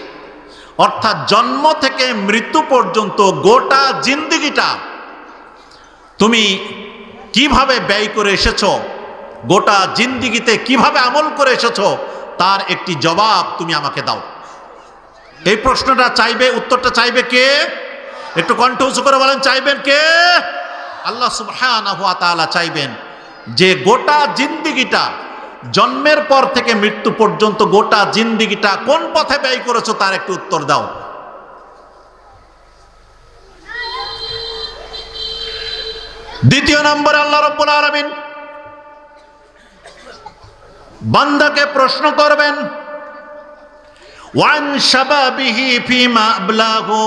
অর্থাৎ জন্ম থেকে মৃত্যু পর্যন্ত গোটা জিন্দেগিটা তুমি কিভাবে ব্যয় করে এসেছো, গোটা জিন্দেগিতে কিভাবে আমল করে এসেছো, তার একটি জবাব তুমি আমাকে দাও। এই প্রশ্নটা চাইবে, উত্তরটা চাইবে কে? একটু কণ্ঠ উঁচু করে বলেন, চাইবেন কে? আল্লাহ সুবহানাহু ওয়া তাআলা চাইবেন যে গোটা জিন্দেগিটা, জন্মের পর থেকে মৃত্যু পর্যন্ত গোটা জিন্দেগিটা কোন পথে ব্যয় করেছো তার একটু উত্তর দাও। দ্বিতীয় নম্বরে আল্লাহ রাব্বুল আলামিন বান্দাকে প্রশ্ন করবেন, ওয়ান শাবাবিহি ফিমা আবলাহু,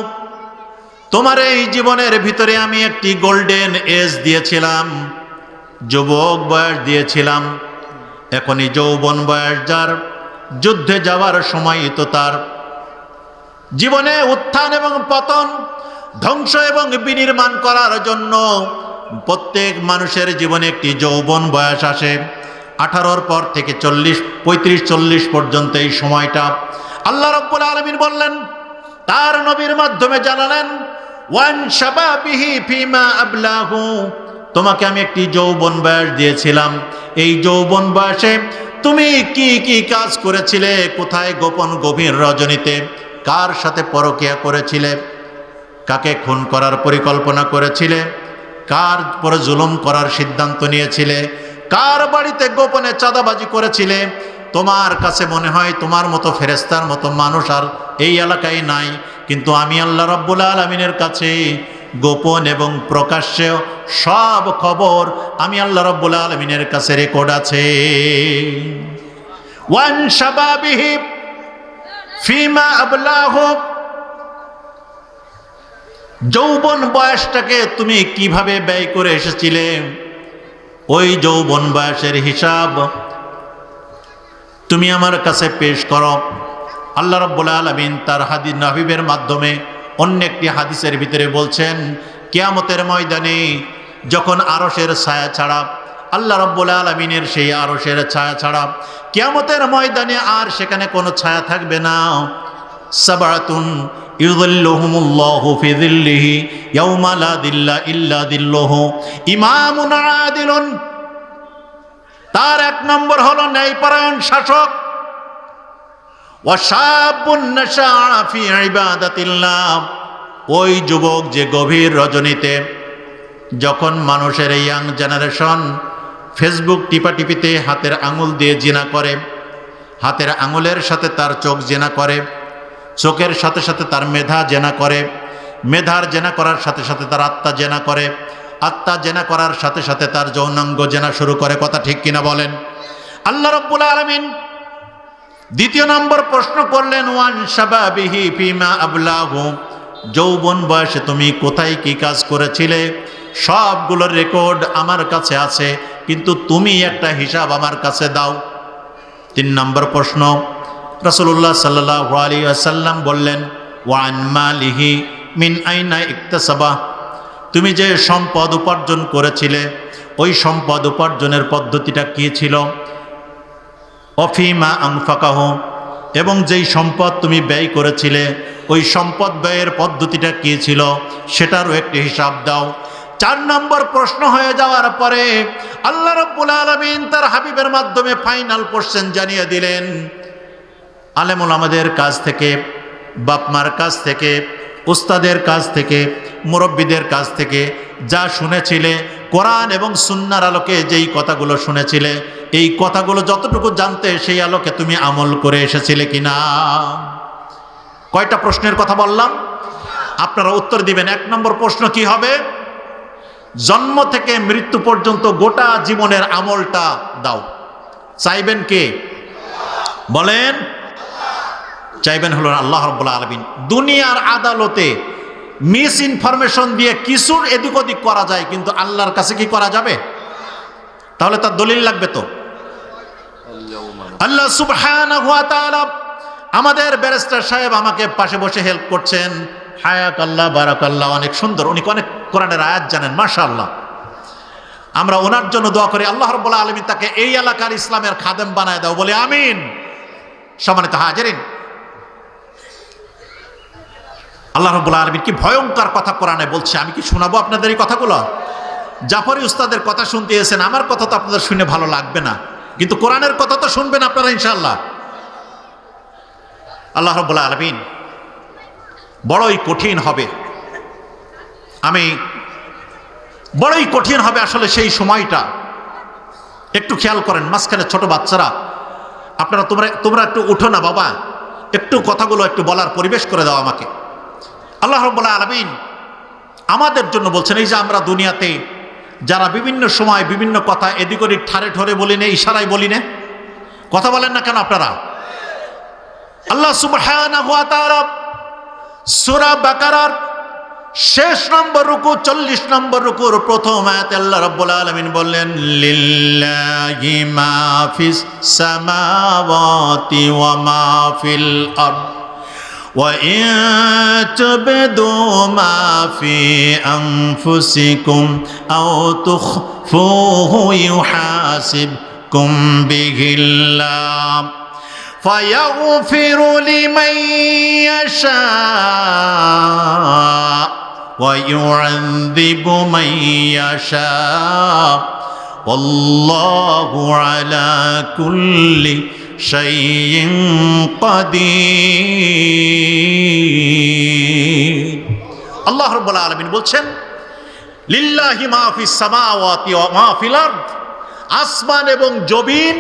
তোমার এই জীবনের ভিতরে আমি একটি গোল্ডেন এজ দিয়েছিলাম, যুবক বয়স দিয়েছিলাম, এখনই যৌবন বয়স যার, যুদ্ধে যাওয়ার সময় তো তার। জীবনে উত্থান এবং পতন, ধ্বংস এবং বিনির্মাণ করার জন্য প্রত্যেক মানুষের জীবনে একটি যৌবন বয়স আসে। 18 পর থেকে 35-40 পর্যন্ত এই সময়টা আল্লাহ রাব্বুল আলামিন বললেন, তার নবীর মাধ্যমে জানালেন, ওয়ান শাবাবিহি ফিমা আবলাহু, তোমাকে আমি একটি যৌবন বয়স দিয়েছিলাম, এই যৌবন বয়সে তুমি কি কি কাজ করেছিলে, কোথায় গোপন গভীর রজনীতে কার সাথে পরকীয়া করেছিলে, কাকে খুন করার পরিকল্পনা করেছিলে, কার পরে জুলুম করার সিদ্ধান্ত নিয়েছিলে, কার বাড়িতে গোপনে চাঁদাবাজি করেছিলে। তোমার কাছে মনে হয় তোমার মতো ফেরেশতার মতো মানুষ আর এই এলাকায় নাই, কিন্তু আমি আল্লাহ রাব্বুল আলামিনের কাছে গোপন এবং প্রকাশ্যে সব খবর আমি আল্লাহ রাব্বুল আলামিনের কাছে রেকর্ড আছে। ওয়ান শাবাবিহি ফিমা আবলাহু, যৌবন বয়সটাকে তুমি কিভাবে ব্যয় করে এসেছিলে, ওই যৌবন বয়সের হিসাব তুমি আমার কাছে পেশ করো। আল্লাহ রাব্বুল আলামিন তার হাবিবের মাধ্যমে অন্য একটি হাদিসের ভিতরে বলছেন, কিয়ামতের ময়দানে যখন আরশের ছায়া ছাড়া, আল্লাহ রাব্বুল আলামিনের সেই আরশের ছায়া ছাড়া কিয়ামতের ময়দানে আর সেখানে কোনো ছায়া থাকবে না। সাবাতুন ইউযিল্লুহুমুল্লাহু ফি যিল্লিহি ইয়াওমা লা যিল্লা ইল্লা যিল্লুহু, ইমামুন আদিলুন, তার 1 নম্বর হলো ন্যায়পরায়ণ শাসক, ওয়া শাবুন নাশাআ ফি ইবাদাতিল্লাহ, ওই যুবক যে গভীর রজনীতে, যখন মানুষের এই ইয়াং জেনারেশন ফেসবুক টিপাটিপিতে হাতের আঙুল দিয়ে জিনা করে, হাতের আঙুলের সাথে তার চোখ জেনা করে, চোখের সাথে সাথে তার মেধা জেনা করে, মেধার জেনা করার সাথে সাথে তার আত্মা জেনা করে, আত্মা জেনা করার সাথে সাথে তার যৌনাঙ্গ জেনা শুরু করে। কথা ঠিক কিনা বলেন? আল্লাহ রাব্বুল আলামিন দ্বিতীয় নম্বর প্রশ্ন করলেন, ওয়ান শাবাবিহি ফিমা আবলাহু, যৌবন বয়সে তুমি কোথায় কি কাজ করেছিলে? সবগুলোর রেকর্ড আমার কাছে আছে, কিন্তু তুমি একটা হিসাব আমার কাছে দাও। 3 নম্বর প্রশ্ন, রাসূলুল্লাহ সাল্লাল্লাহু আলাইহি ওয়াসাল্লাম বললেন, ওয়ান মালিহি মিন আইনা ইকতাসাবা, তুমি যে সম্পদ উপার্জন করেছিলে ওই সম্পদ উপার্জনের পদ্ধতিটা কি ছিল? অফিমা আনফাকাহু, এবং যেই সম্পদ তুমি ব্যয় করেছিলে ওই সম্পদ ব্যয়ের পদ্ধতিটা কি ছিল সেটারও একটি হিসাব দাও। 4 নম্বর প্রশ্ন হয়ে যাওয়ার পরে আল্লাহ রাব্বুল আলামিন তার হাবিবের মাধ্যমে ফাইনাল কোশ্চেন জানিয়ে দিলেন। আলেম ওলামাদের কাছ থেকে, বাপমার কাছ থেকে, উস্তাদের কাছ থেকে, মুরব্বীদের কাছ থেকে যা শুনেছিলে, কোরআন এবং সুন্নাহর আলোকে যেই কথাগুলো শুনেছিলে, এই কথাগুলো যতটুকু জানতে সেই আলোকে তুমি আমল করে এসেছিলে কিনা? কয়টা প্রশ্নের কথা বললাম? আপনারা উত্তর দিবেন। 1 নম্বর প্রশ্ন কি হবে? জন্ম থেকে মৃত্যু পর্যন্ত গোটা জীবনের আমলটা দাও। চাইবেন কে? বলেন। চাইবেন হলো আল্লাহ রাব্বুল আলামিন। দুনিয়ার আদালতে মিস ইনফরমেশন দিয়ে কিছুর এদিক ওদিক করা যায়, কিন্তু আল্লাহর কাছে কি করা যাবে? তাহলে তার দলিল লাগবে তো। আল্লাহ সুবহানাহু ওয়া তাআলা, আমাদের ব্যারিস্টার সাহেব আমাকে পাশে বসে হেল্প করছেন, হায়াকাল্লাহ বারাকাল্লাহ, অনেক সুন্দর, উনি অনেক কোরআনের আয়াত জানেন, মাশাআল্লাহ। আমরা ওনার জন্য দোয়া করি, আল্লাহ রাব্বুল আলামিন তাকে এই এলাকার ইসলামের খাদেম বানায় দাও, বলে আমিন। সম্মানিত হাজিরিন, আল্লাহ রাব্বুল আলামিন কি ভয়ঙ্কর কথা কোরআনে বলছে, আমি কি শোনাবো আপনাদের এই কথাগুলো? জাফরি উস্তাদের কথা শুনতে এসেছেন, আমার কথা তো আপনাদের শুনে ভালো লাগবে না, কিন্তু কোরআনের কথা তো শুনবেন আপনারা ইনশাআল্লাহ। আল্লাহ রাব্বুল আলামিন বড়ই কঠিন হবে, বড়ই কঠিন হবে আসলে সেই সময়টা। একটু খেয়াল করেন, মাঝখানে ছোট বাচ্চারা, আপনারা তোমরা একটু উঠো না বাবা, একটু কথাগুলো একটু বলার পরিবেশ করে দাও আমাকে। আল্লাহ রাব্বুল আলামিন আমাদের জন্য বলছেন, এই যে আমরা দুনিয়াতে যারা বিভিন্ন সময় বিভিন্ন কথা এদিক ওদিক ঠারে ঠরে বলি না, ইশারায় বলি না, কথা বলেন না কেন আপনারা? আল্লাহ সুবহানাহু ওয়া তাআলা সূরা বাকারার শেষ নম্বর রুকু 40 নম্বর রুকুর প্রথম আয়াতে আল্লাহ রাব্বুল আলামিন বললেন, লিল্লাহি মা ফিস সামাওয়াতি ওয়া মা ফিল আরদ ওয়া ইন তুবদু মা ফি আনফুসিকুম আও তুখফুহু ইউহাসিবকুম বিহিল্লাহ فيغفر لمن يشاء ويعذب من يشاء والله على كل شيء قدير। আল্লাহ রাব্বুল আলামিন বলছেন, লিল্লাহি মা ফিস সামাওয়াতি ওয়া মা ফিল আরদ, আসমান এবং জমিন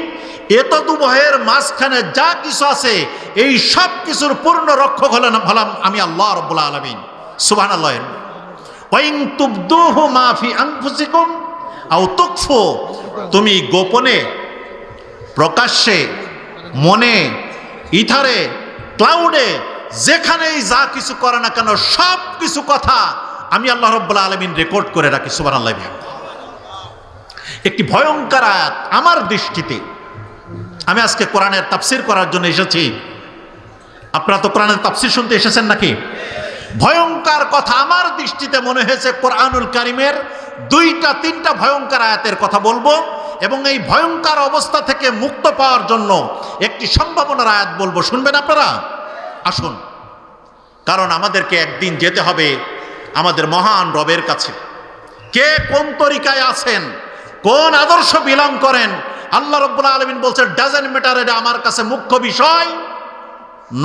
এতদুভয়ের মাঝখানে যা কিছু আছে এই সব কিছুর পূর্ণ রক্ষক হলাম আমি আল্লাহ রাব্বুল আলামিন। সুবহানাল্লাহ। ওয়া ইন তুবদুহু মা ফি আনফুসিকুম আও তুখফু, তুমি গোপনে, প্রকাশ্যে, মনে, ইথারে, ক্লাউডে, যেখানেই যা কিছু করে না কেন সব কিছু কথা আমি আল্লাহ রাব্বুল আলামিন রেকর্ড করে রাখি। সুবহানাল্লাহ। একটি ভয়ঙ্কর আয়াত আমার দৃষ্টিতে। আমি আজকে কোরআনের তাফসীর করার জন্য এসেছি, আপনারা তো কোরআনের তাফসীর শুনতে এসেছেন নাকি? ভয়ঙ্কর কথা আমার দৃষ্টিতে মনে হয়েছে কোরআনুল কারীমের 2-3টা ভয়ঙ্কর আয়াতের কথা বলবো, এবং এই ভয়ঙ্কর অবস্থা থেকে মুক্ত পাওয়ার জন্য একটি সম্ভাবনার আয়াত বলবো, শুনবেন আপনারা? আসুন, কারণ আমাদেরকে একদিন যেতে হবে আমাদের মহান রবের কাছে। কে কোন তরিকায় আছেন, কোন আদর্শ বিলং করেন, আল্লাহ রাব্বুল আলামিন বলছেন ডাজন্ট ম্যাটার, এটা আমার কাছে মুখ্য বিষয়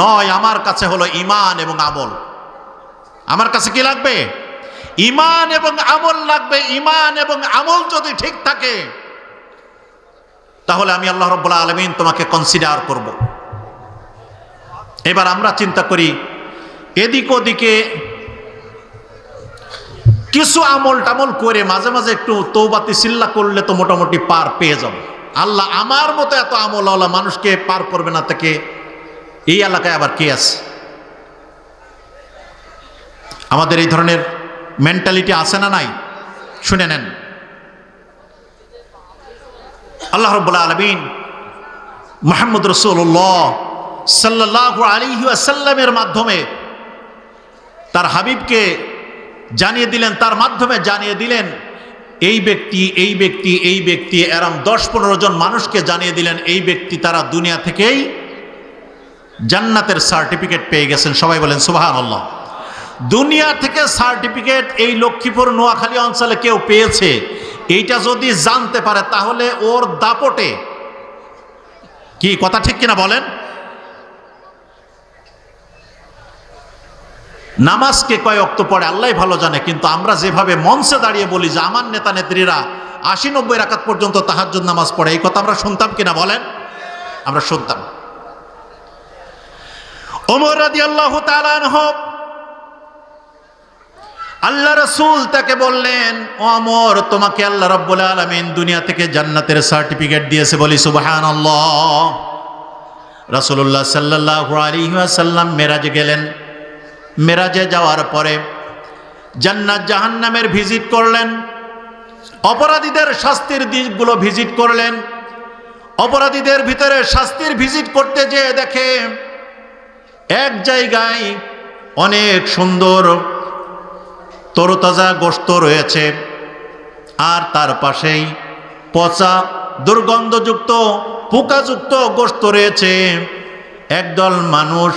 নয়। আমার কাছে হলো ঈমান এবং আমল। আমার কাছে কি লাগবে? ঈমান এবং আমল লাগবে। ঈমান এবং আমল যদি ঠিক থাকে তাহলে আমি আল্লাহ রাব্বুল আলামিন তোমাকে কনসিডার করব। এবার আমরা চিন্তা করি, এদিক ওদিকে কিছু আমল টামল করে মাঝে মাঝে একটু তৌবাতি সিল্লা করলে তো মোটামুটি পার পেয়ে যাবে। আল্লাহ আমার মতো এত আমলওয়ালা মানুষকে পার করবে না, তাকে এই এলাকায় আবার কে আছে? আমাদের এই ধরনের মেন্টালিটি আছে না নাই? শুনে নেন, আল্লাহ রাব্বুল আলামিন মুহাম্মদ রাসূলুল্লাহ সাল্লাল্লাহু আলাইহি ওয়াসাল্লামের মাধ্যমে তার হাবিবকে জানিয়ে দিলেন, তার মাধ্যমে জানিয়ে দিলেন এই ব্যক্তি এই ব্যক্তি এই ব্যক্তি, এরম 10-15 জন মানুষকে জানিয়ে দিলেন এই ব্যক্তি তারা দুনিয়া থেকেই জান্নাতের সার্টিফিকেট পেয়ে গেছেন। সবাই বলেন সুবহানাল্লাহ। দুনিয়া থেকে সার্টিফিকেট এই লক্ষ্মীপুর নোয়াখালী অঞ্চলে কেউ পেয়েছে, এইটা যদি জানতে পারে তাহলে ওর দাপটে, কি কথা ঠিক কিনা বলেন? নামাজকে কয় ওয়াক্ত পড়ে আল্লাহ ভালো জানে, কিন্তু আমরা যেভাবে মঞ্চে দাঁড়িয়ে বলি যে আমার নেতা নেত্রীরা 80-90 রাকাত পর্যন্ত তাহাজ্জুদ নামাজ পড়ে, এই কথা আমরা শুনতাম কিনা বলেন? আমরা শুনতাম। ওমর রাদিয়াল্লাহু তাআলা আনহু, আল্লাহ রাসূল তাকে বললেন, ওমর তোমাকে আল্লাহ রাব্বুল আলামিন দুনিয়া থেকে জান্নাতের সার্টিফিকেট দিয়েছে, বলি সুবহানাল্লাহ। রাসূলুল্লাহ সাল্লাল্লাহু আলাইহি ওয়াসাল্লাম মেরাজে গেলেন। মেরাজে যাওয়ার পরে জান্নাত জাহান্নামের ভিজিট করলেন, অপরাধীদের শাস্তির দিকগুলো ভিজিট করলেন। অপরাধীদের ভিতরে শাস্তির ভিজিট করতে যেয়ে দেখে এক জায়গায় অনেক সুন্দর তরতাজা গোশত রয়েছে, আর তার পাশেই পচা দুর্গন্ধযুক্ত পোকাযুক্ত গোশত রয়েছে। একদল মানুষ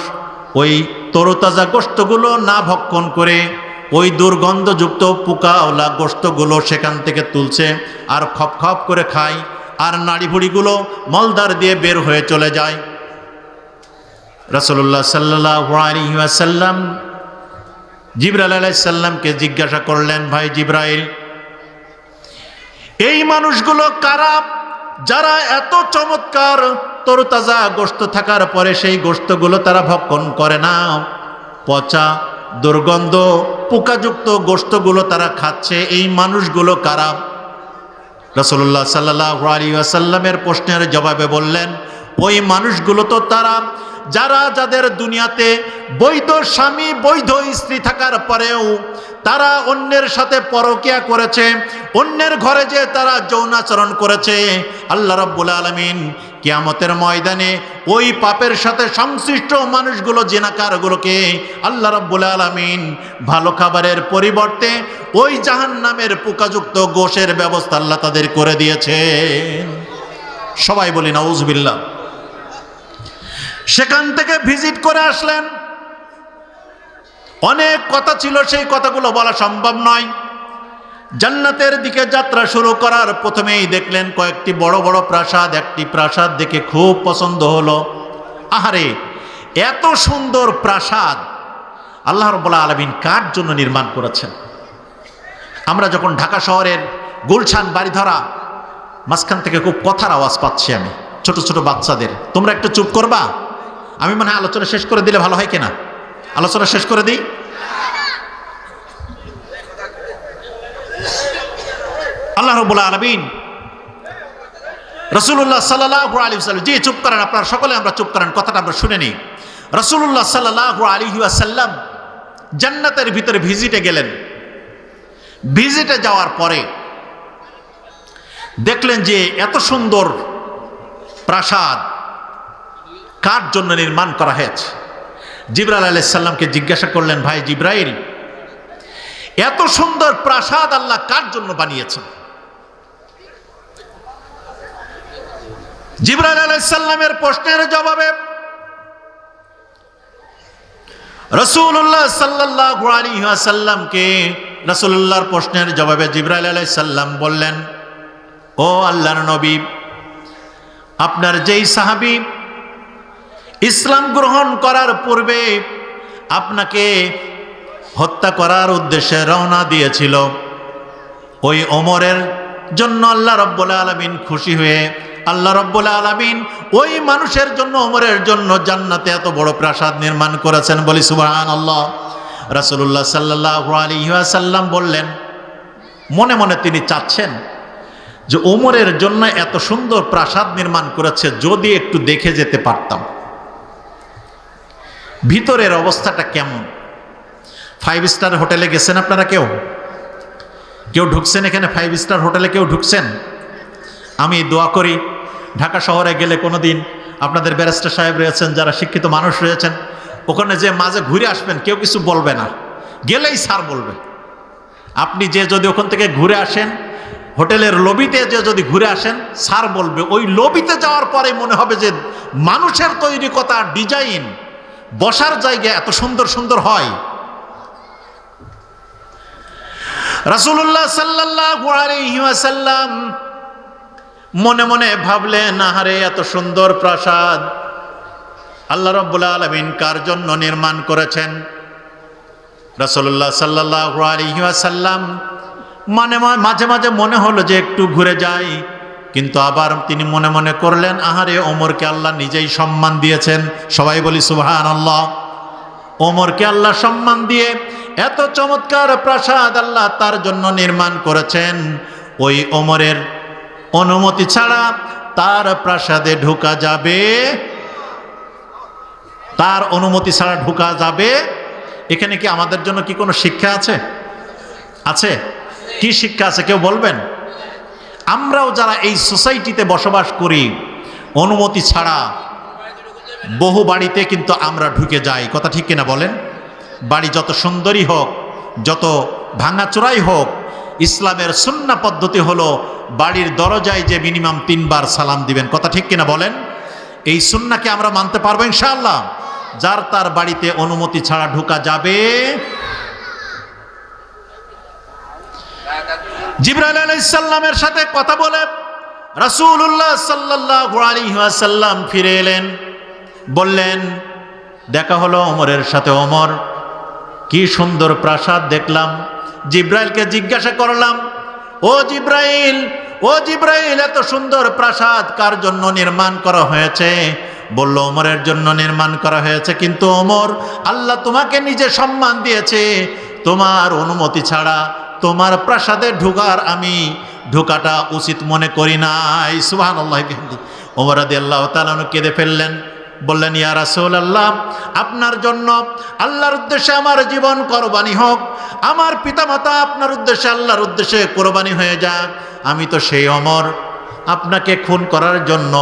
ওই তরতাজা গোশতগুলো না ভক্ষণ করে ওই দুর্গন্ধযুক্ত পোকাওয়ালা গোশতগুলো সেখান থেকে তুলছে আর খপ খপ করে খায়, আর নাড়িভুড়িগুলো মলদার দিয়ে বের হয়ে চলে যায়। রাসূলুল্লাহ সাল্লাল্লাহু আলাইহি ওয়াসাল্লাম জিবরাইল আলাইহিস সালামকে জিজ্ঞাসা করলেন, ভাই জিবরাইল, এই মানুষগুলো কারা যারা এত চমৎকার তরতাজা গোশত থাকার পরে সেই গোশতগুলো তারা ভক্ষণ করে না, পচা দুর্গন্ধ পোকাযুক্ত গোশতগুলো তারা খাচ্ছে, এই মানুষগুলো কারা? রাসূলুল্লাহ সাল্লাল্লাহু আলাইহি ওয়াসাল্লামের প্রশ্নের জবাবে বললেন, ওই মানুষগুলো তো তারা যারা যাদের দুনিয়াতে বৈধ স্বামী বৈধ স্ত্রী থাকার পরেও তারা অন্যের সাথে পরকিয়া করেছে, অন্যের ঘরে যে তারা যৌনাচরণ করেছে। আল্লাহ রাব্বুল আলামিন কিয়ামতের ময়দানে ওই পাপের সাথে সংশ্লিষ্ট মানুষগুলো, জিনাকারগুলোকে আল্লাহ রাব্বুল আলামিন ভালো খাবারের পরিবর্তে ওই জাহান্নামের পোকাযুক্ত গোশের ব্যবস্থা আল্লাহ তাদের করে দিয়েছেন। সবাই বলি নাউজুবিল্লাহ। সেখান থেকে ভিজিট করে আসলেন। অনেক কথা ছিল, সেই কথাগুলো বলা সম্ভব নয়। জান্নাতের দিকে যাত্রা শুরু করার প্রথমেই দেখলেন কয়েকটি বড় বড় প্রাসাদ। একটি প্রাসাদ দেখে খুব পছন্দ হলো। আহারে, এত সুন্দর প্রাসাদ আল্লাহ রাব্বুল আলামিন কার জন্য নির্মাণ করেছেন? আমরা যখন ঢাকা শহরের গুলশান বাড়িধারা মাঝখান থেকে খুব কথার আওয়াজ পাচ্ছি আমি, ছোট ছোট বাচ্চাদের। তোমরা একটু চুপ করবা? আমি মনে হয় আলোচনা শেষ করে দিলে ভালো হয় কিনা? আলোচনা শেষ করে দিই। আল্লাহ রাব্বুল আলামিন রাসূলুল্লাহ সাল্লাল্লাহু আলাইহি ওয়াসাল্লাম, জি চুপ করেন আপনারা সকলে, আমরা চুপ করেন, কথাটা আমরা শুনে নিই। রাসূলুল্লাহ সাল্লাল্লাহু আলাইহি ওয়াসাল্লাম জান্নাতের ভিতরে ভিজিটে গেলেন। ভিজিটে যাওয়ার পরে দেখলেন যে এত সুন্দর প্রাসাদ কার জন্য নির্মাণ করা হয়েছে। জিবরাইল আলাইহিস সালামকে জিজ্ঞাসা করলেন, ভাই জিবরাইল, এত সুন্দর প্রাসাদ আল্লাহ কার জন্য বানিয়েছেন? জিবরাইল আলাইহিস সালামের প্রশ্নের জবাবে রাসূলুল্লাহ সাল্লাল্লাহু আলাইহি ওয়াসাল্লামকে, রাসূলুল্লাহর প্রশ্নের জবাবে জিবরাইল আলাইহিস সালাম বললেন, ও আল্লাহর নবী, আপনার যেই সাহাবী ইসলাম গ্রহণ করার পূর্বে আপনাকে হত্যা করার উদ্দেশ্যে রওনা দিয়েছিল, ওই ওমরের জন্য আল্লাহ রাব্বুল আলামিন খুশি হয়ে আল্লাহ রাব্বুল আলামিন ওই মানুষের জন্য, ওমরের জন্য জান্নাতে এত বড় প্রাসাদ নির্মাণ করেছেন। বলি সুবহানাল্লাহ। রাসূলুল্লাহ সাল্লাল্লাহু আলাইহি ওয়াসাল্লাম বললেন, মনে মনে তিনি চাচ্ছেন যে ওমরের জন্য এত সুন্দর প্রাসাদ নির্মাণ করেছে, যদি একটু দেখে যেতে পারতাম ভিতরের অবস্থাটা কেমন। 5 স্টার হোটেলে গেছেন আপনারা? কেউ ঢুকছেন এখানে? 5 স্টার হোটেলে কেউ ঢুকছেন? আমি দোয়া করি ঢাকা শহরে গেলে কোনোদিন আপনাদের ব্যারিস্টার সাহেব রয়েছেন, যারা শিক্ষিত মানুষ রয়েছেন, ওখানে যে মাঝে ঘুরে আসবেন, কেউ কিছু বলবে না, গেলেই স্যার বলবে। আপনি যে যদি ওখান থেকে ঘুরে আসেন, হোটেলের লবিতে যে যদি ঘুরে আসেন, স্যার বলবে। ওই লবিতে যাওয়ার পরে মনে হবে যে মানুষের তৈরি কথা ডিজাইন, বসার জায়গা এত সুন্দর সুন্দর হয়। রাসূলুল্লাহ সাল্লাল্লাহু আলাইহি ওয়াসাল্লাম মনে মনে ভাবলেন, আহারে এত সুন্দর প্রাসাদ আল্লাহ রাব্বুল আলামিন কার জন্য নির্মাণ করেছেন। রাসূলুল্লাহ সাল্লাল্লাহু আলাইহি ওয়াসাল্লাম মাঝে মাঝে মনে হলো যে একটু ঘুরে যাই, কিন্তু আবার তিনি মনে মনে করলেন, আহারে ওমরকে আল্লাহ নিজেই সম্মান দিয়েছেন। সবাই বলি সুবহানাল্লাহ। ওমরকে আল্লাহ সম্মান দিয়ে এত চমৎকার প্রাসাদ আল্লাহ তার জন্য নির্মাণ করেছেন, ওই ওমরের অনুমতি ছাড়া তার প্রাসাদে ঢোকা যাবে? তার অনুমতি ছাড়া ঢোকা যাবে? এখানে কি আমাদের জন্য কি কোনো শিক্ষা আছে? কি শিক্ষা আছে কেউ বলবেন? আমরাও যারা এই সোসাইটিতে বসবাস করি, অনুমতি ছাড়া বহু বাড়িতে কিন্তু আমরা ঢুকে যাই, কথা ঠিক কিনা বলেন? বাড়ি যত সুন্দরই হোক, যত ভাঙাচোরাই হোক, ইসলামের সুন্নাহ পদ্ধতি হলো বাড়ির দরজায় যে মিনিমাম 3 বার সালাম দিবেন, কথা ঠিক কিনা বলেন? এই সুন্নাহকে আমরা মানতে পারবো ইনশাআল্লাহ? যার তার বাড়িতে অনুমতি ছাড়া ঢোকা যাবে? জিবরাইল আলাইহিস সালামের সাথে কথা বলে রাসূলুল্লাহ সাল্লাল্লাহু আলাইহি ওয়াসাল্লাম ফিরে এলেন, বললেন, দেখা হলো ওমরের সাথে। ওমর, কি সুন্দর প্রাসাদ দেখলাম। জিবরাইলকে জিজ্ঞাসা করলাম, ও জিবরাইল, এত সুন্দর প্রাসাদ কার জন্য নির্মাণ করা হয়েছে? বলল, ওমরের জন্য নির্মাণ করা হয়েছে। কিন্তু ওমর, আল্লাহ তোমাকে নিজে সম্মান দিয়েছে, তোমার অনুমতি ছাড়া তোমার প্রাসাদে ঢোকাটা উচিত মনে করি নাই। সুবহানাল্লাহ। ওমর রাদিয়াল্লাহু তাআলা কেঁদে ফেললেন, বললেন, ইয়া রাসূলুল্লাহ, আপনার জন্য আল্লাহর উদ্দেশ্যে আমার জীবন কোরবানি হোক, আমার পিতামাতা আপনার উদ্দেশ্যে আল্লাহর উদ্দেশ্যে কোরবানি হয়ে যাক। আমি তো সেই ওমর, আপনাকে খুন করার জন্য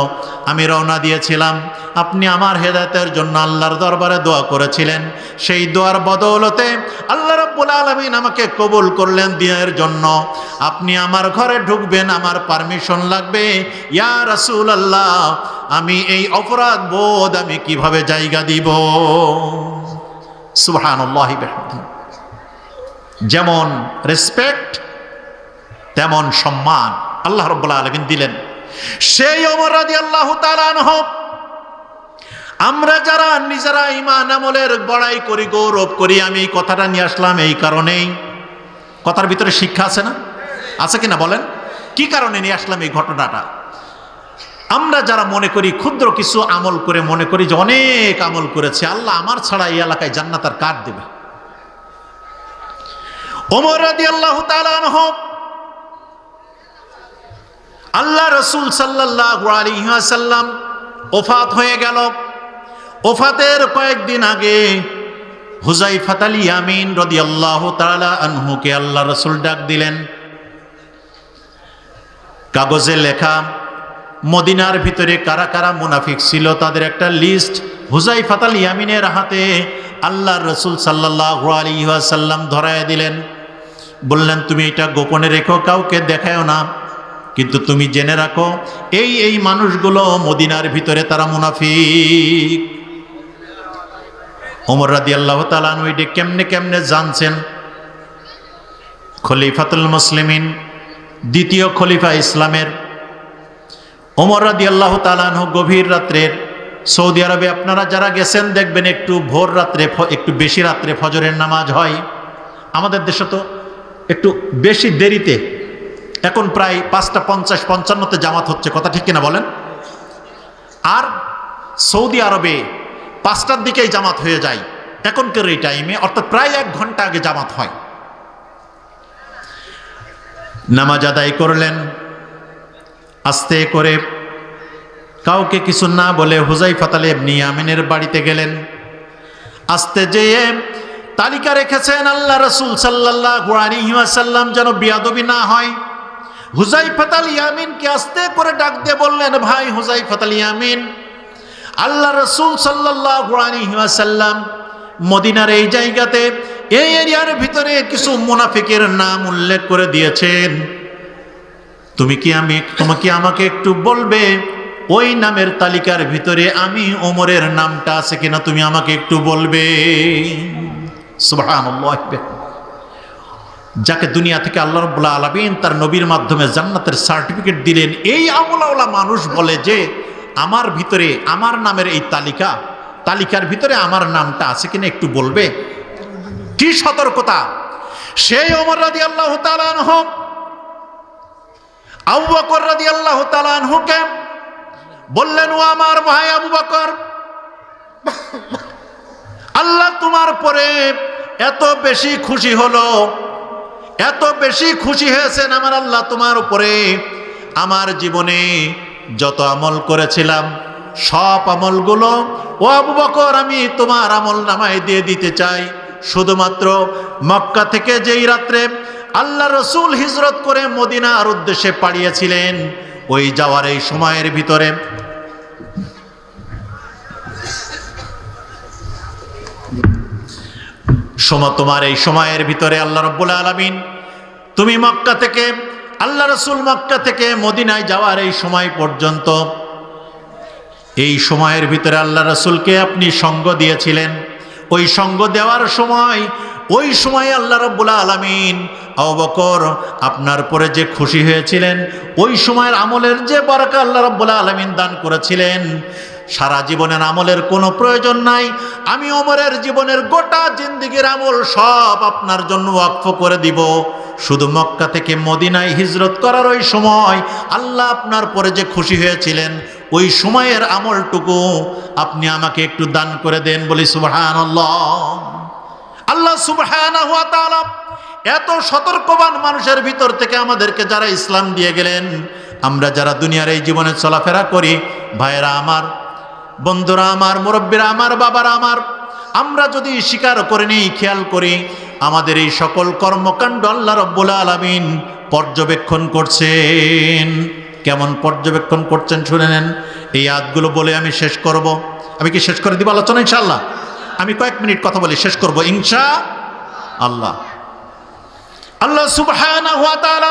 আমি রওনা দিয়েছিলাম। আপনি আমার হেদায়েতের জন্য আল্লাহর দরবারে দোয়া করেছিলেন, সেই দোয়ার বদৌলতে আল্লাহ রাব্বুল আলামিন আমাকে কবুল করলেন দিনের জন্য। আপনি আমার ঘরে ঢুকবেন, আমার পারমিশন লাগবে। ইয়া রাসূলুল্লাহ, আমি এই অপরাধ বোধ আমি কিভাবে জায়গা দিব? সুবহানাল্লাহ। যেমন রেসপেক্ট তেমন সম্মান আল্লাহ রাব্বুল আলামিন দিলেন। সেই ওমর রাদিয়াল্লাহু তাআলা আনহু, আমরা যারা নিজেরা ঈমান আমলের বড়াই করি, গৌরব করি, আমি এই কথাটা নিয়ে আসলাম এই কারণেই। কথার ভিতরে শিক্ষা আছে না? আছে কিনা বলেন? কি কারণে নিয়ে আসলাম এই ঘটনাটা? আমরা যারা মনে করি ক্ষুদ্র কিছু আমল করে মনে করি যে অনেক আমল করেছে, আল্লাহ আমার ছাড়া এই এলাকায় জান্নাত আর কার দেবে? ওমর রাদিয়াল্লাহু তাআলা আনহু, আল্লাহ রাসূল সাল্লাল্লাহু আলাইহি ওয়াসাল্লাম ওফাত হয়ে গেল। ওফাতের কয়েকদিন আগে হুযায়ফা আল ইয়ামিন রাদিয়াল্লাহু তাআলা আনহুকে আল্লাহ রাসূল ডাক দিলেন। কাগজে লেখা মদিনার ভিতরে কারা কারা মুনাফিক ছিল তাদের একটা লিস্ট হুযায়ফা আল ইয়ামিনের হাতে আল্লাহর রাসূল সাল্লাল্লাহু আলাইহি ওয়াসাল্লাম ধরায় দিলেন। বললেন, তুমি এটা গোপনে রেখো, কাউকে দেখায়ও না, কিন্তু তুমি জেনে রাখো এই মানুষগুলো মদিনার ভিতরে তারা মুনাফিক। ওমর রাদিয়াল্লাহু তাআলা আনহু এটা কেমনে জানছেন? খলিফাতুল মুসলিমিন, দ্বিতীয় খলিফা ইসলামের ওমর রাদিয়াল্লাহু তাআলা আনহু গভীর রাত্রের, সৌদি আরবে আপনারা যারা গেছেন দেখবেন একটু ভোর রাত্রে, একটু বেশি রাত্রে ফজরের নামাজ হয়। আমাদের দেশে তো একটু বেশি দেরিতে, এখন প্রায় 5টা 50-55 জামাত হচ্ছে, কথা ঠিক কিনা বলেন? আর সৌদি আরবে 5টার দিকেই জামাত হয়ে যায় এখনকার এই টাইমে, অর্থাৎ প্রায় 1 ঘন্টা আগে জামাত হয়। নামাজ আদায় করলেন। আস্তে করে কাউকে কিছু না বলে হুযায়ফা ইবনে ইয়ামিনের বাড়িতে গেলেন। আস্তে যেয়ে তালিকা রেখেছেন আল্লাহ রাসূল সাল্লাল্লাহু আলাইহি ওয়াসাল্লাম যেন বিয়াদবি না হয়। হুযায়ফা ইয়ামিনকে আস্তে করে ডাক দিয়ে বললেন, ভাই হুযায়ফা ইয়ামিন, আল্লাহ রাসূল সাল্লাল্লাহু আলাইহি ওয়াসাল্লাম মদিনার এই জায়গাতে এই এরিয়ার ভিতরে কিছু মুনাফিকের নাম উল্লেখ করে দিয়েছেন। তোমাকে আমাকে একটু বলবে ওই নামের তালিকার ভিতরে আমি ওমরের নামটা আছে কিনা, তুমি আমাকে একটু বলবে। সুবহানাল্লাহ। যাকে দুনিয়া থেকে আল্লাহ রাব্বুল আলামিন তার নবীর মাধ্যমে জান্নাতের সার্টিফিকেট দিলেন, এই আমলাওয়ালা মানুষ বলে যে আমার ভিতরে আমার নামের এই তালিকার ভিতরে আমার নামটা আছে কিনা একটু বলবে। কি সতর্কতা! সেই ওমর রাদিয়াল্লাহু তাআলা আনহু আবু বকর রাদিয়াল্লাহু তাআলা আনহুকে বললেন, ও আমার ভাই আবু বকর, আল্লাহ তোমার পরে এত বেশি খুশি হলো, এত বেশি খুশি হয়েছেন আমার আল্লাহ তোমার উপরে। আমার জীবনে যত আমল করেছিলাম সব আমলগুলো ও আবু বকর আমি তোমার আমল নামায় দিয়ে দিতে চাই। শুধুমাত্র মক্কা থেকে যেই রাত্রে আল্লাহ রসুল হিজরত করে মদিনার উদ্দেশ্যে পাঠিয়েছিলেন, ওই যাওয়ার এই সময়ের ভিতরে তোমার এই সময়ের ভিতরে আল্লাহ রাব্বুল আলামিন তুমি মক্কা থেকে আল্লাহ রসুল মক্কা থেকে মদিনায় যাওয়ার এই সময় পর্যন্ত এই সময়ের ভিতরে আল্লাহ রসুলকে আপনি সঙ্গ দিয়েছিলেন। ওই সঙ্গ দেওয়ার সময় ওই সময় আল্লাহ রাব্বুল আলামিন আবু বকর আপনার পরে যে খুশি হয়েছিলেন, ওই সময়ের আমলের যে বরকত আল্লাহ রাব্বুল আলামিন দান করেছিলেন, সারা জীবনের আমলের কোনো প্রয়োজন নাই। আমি ওমরের জীবনের গোটা জিন্দেগীর আমল সব আপনার জন্য ওয়াকফ করে দিব। শুধু মক্কা থেকে মদিনায় হিজরত করার ওই সময় আল্লাহ আপনার পরে যে খুশি হয়েছিলেন, ওই সময়ের আমলটুকু আপনি আমাকে একটু দান করে দেন। বলি সুবহানাল্লাহ। আল্লাহ সুবহানাহু ওয়া তাআলা এত সতর্কবান মানুষের ভিতর থেকে আমাদেরকে যারা ইসলাম দিয়ে গেলেন, আমরা যারা দুনিয়ার এই জীবনে চলাফেরা করি, ভাইয়েরা আমার, বন্ধুরা আমার, মুরব্বীরা আমার, বাবারা আমার, আমরা যদি স্বীকার করে নিই, খেয়াল করি, আমাদের এই সকল কর্মকাণ্ড আল্লাহ রাব্বুল আলামিন পর্যবেক্ষণ করছেন। কেমন পর্যবেক্ষণ করছেন শুনে নেন। এই আয়াতগুলো বলে আমি শেষ করব। আমি কি শেষ করে দিব আলোচনা ইনশাআল্লাহ? আমি কয়েক মিনিট কথা বলে শেষ করব ইনশাআল্লাহ। আল্লাহ সুবহানাহু ওয়া তাআলা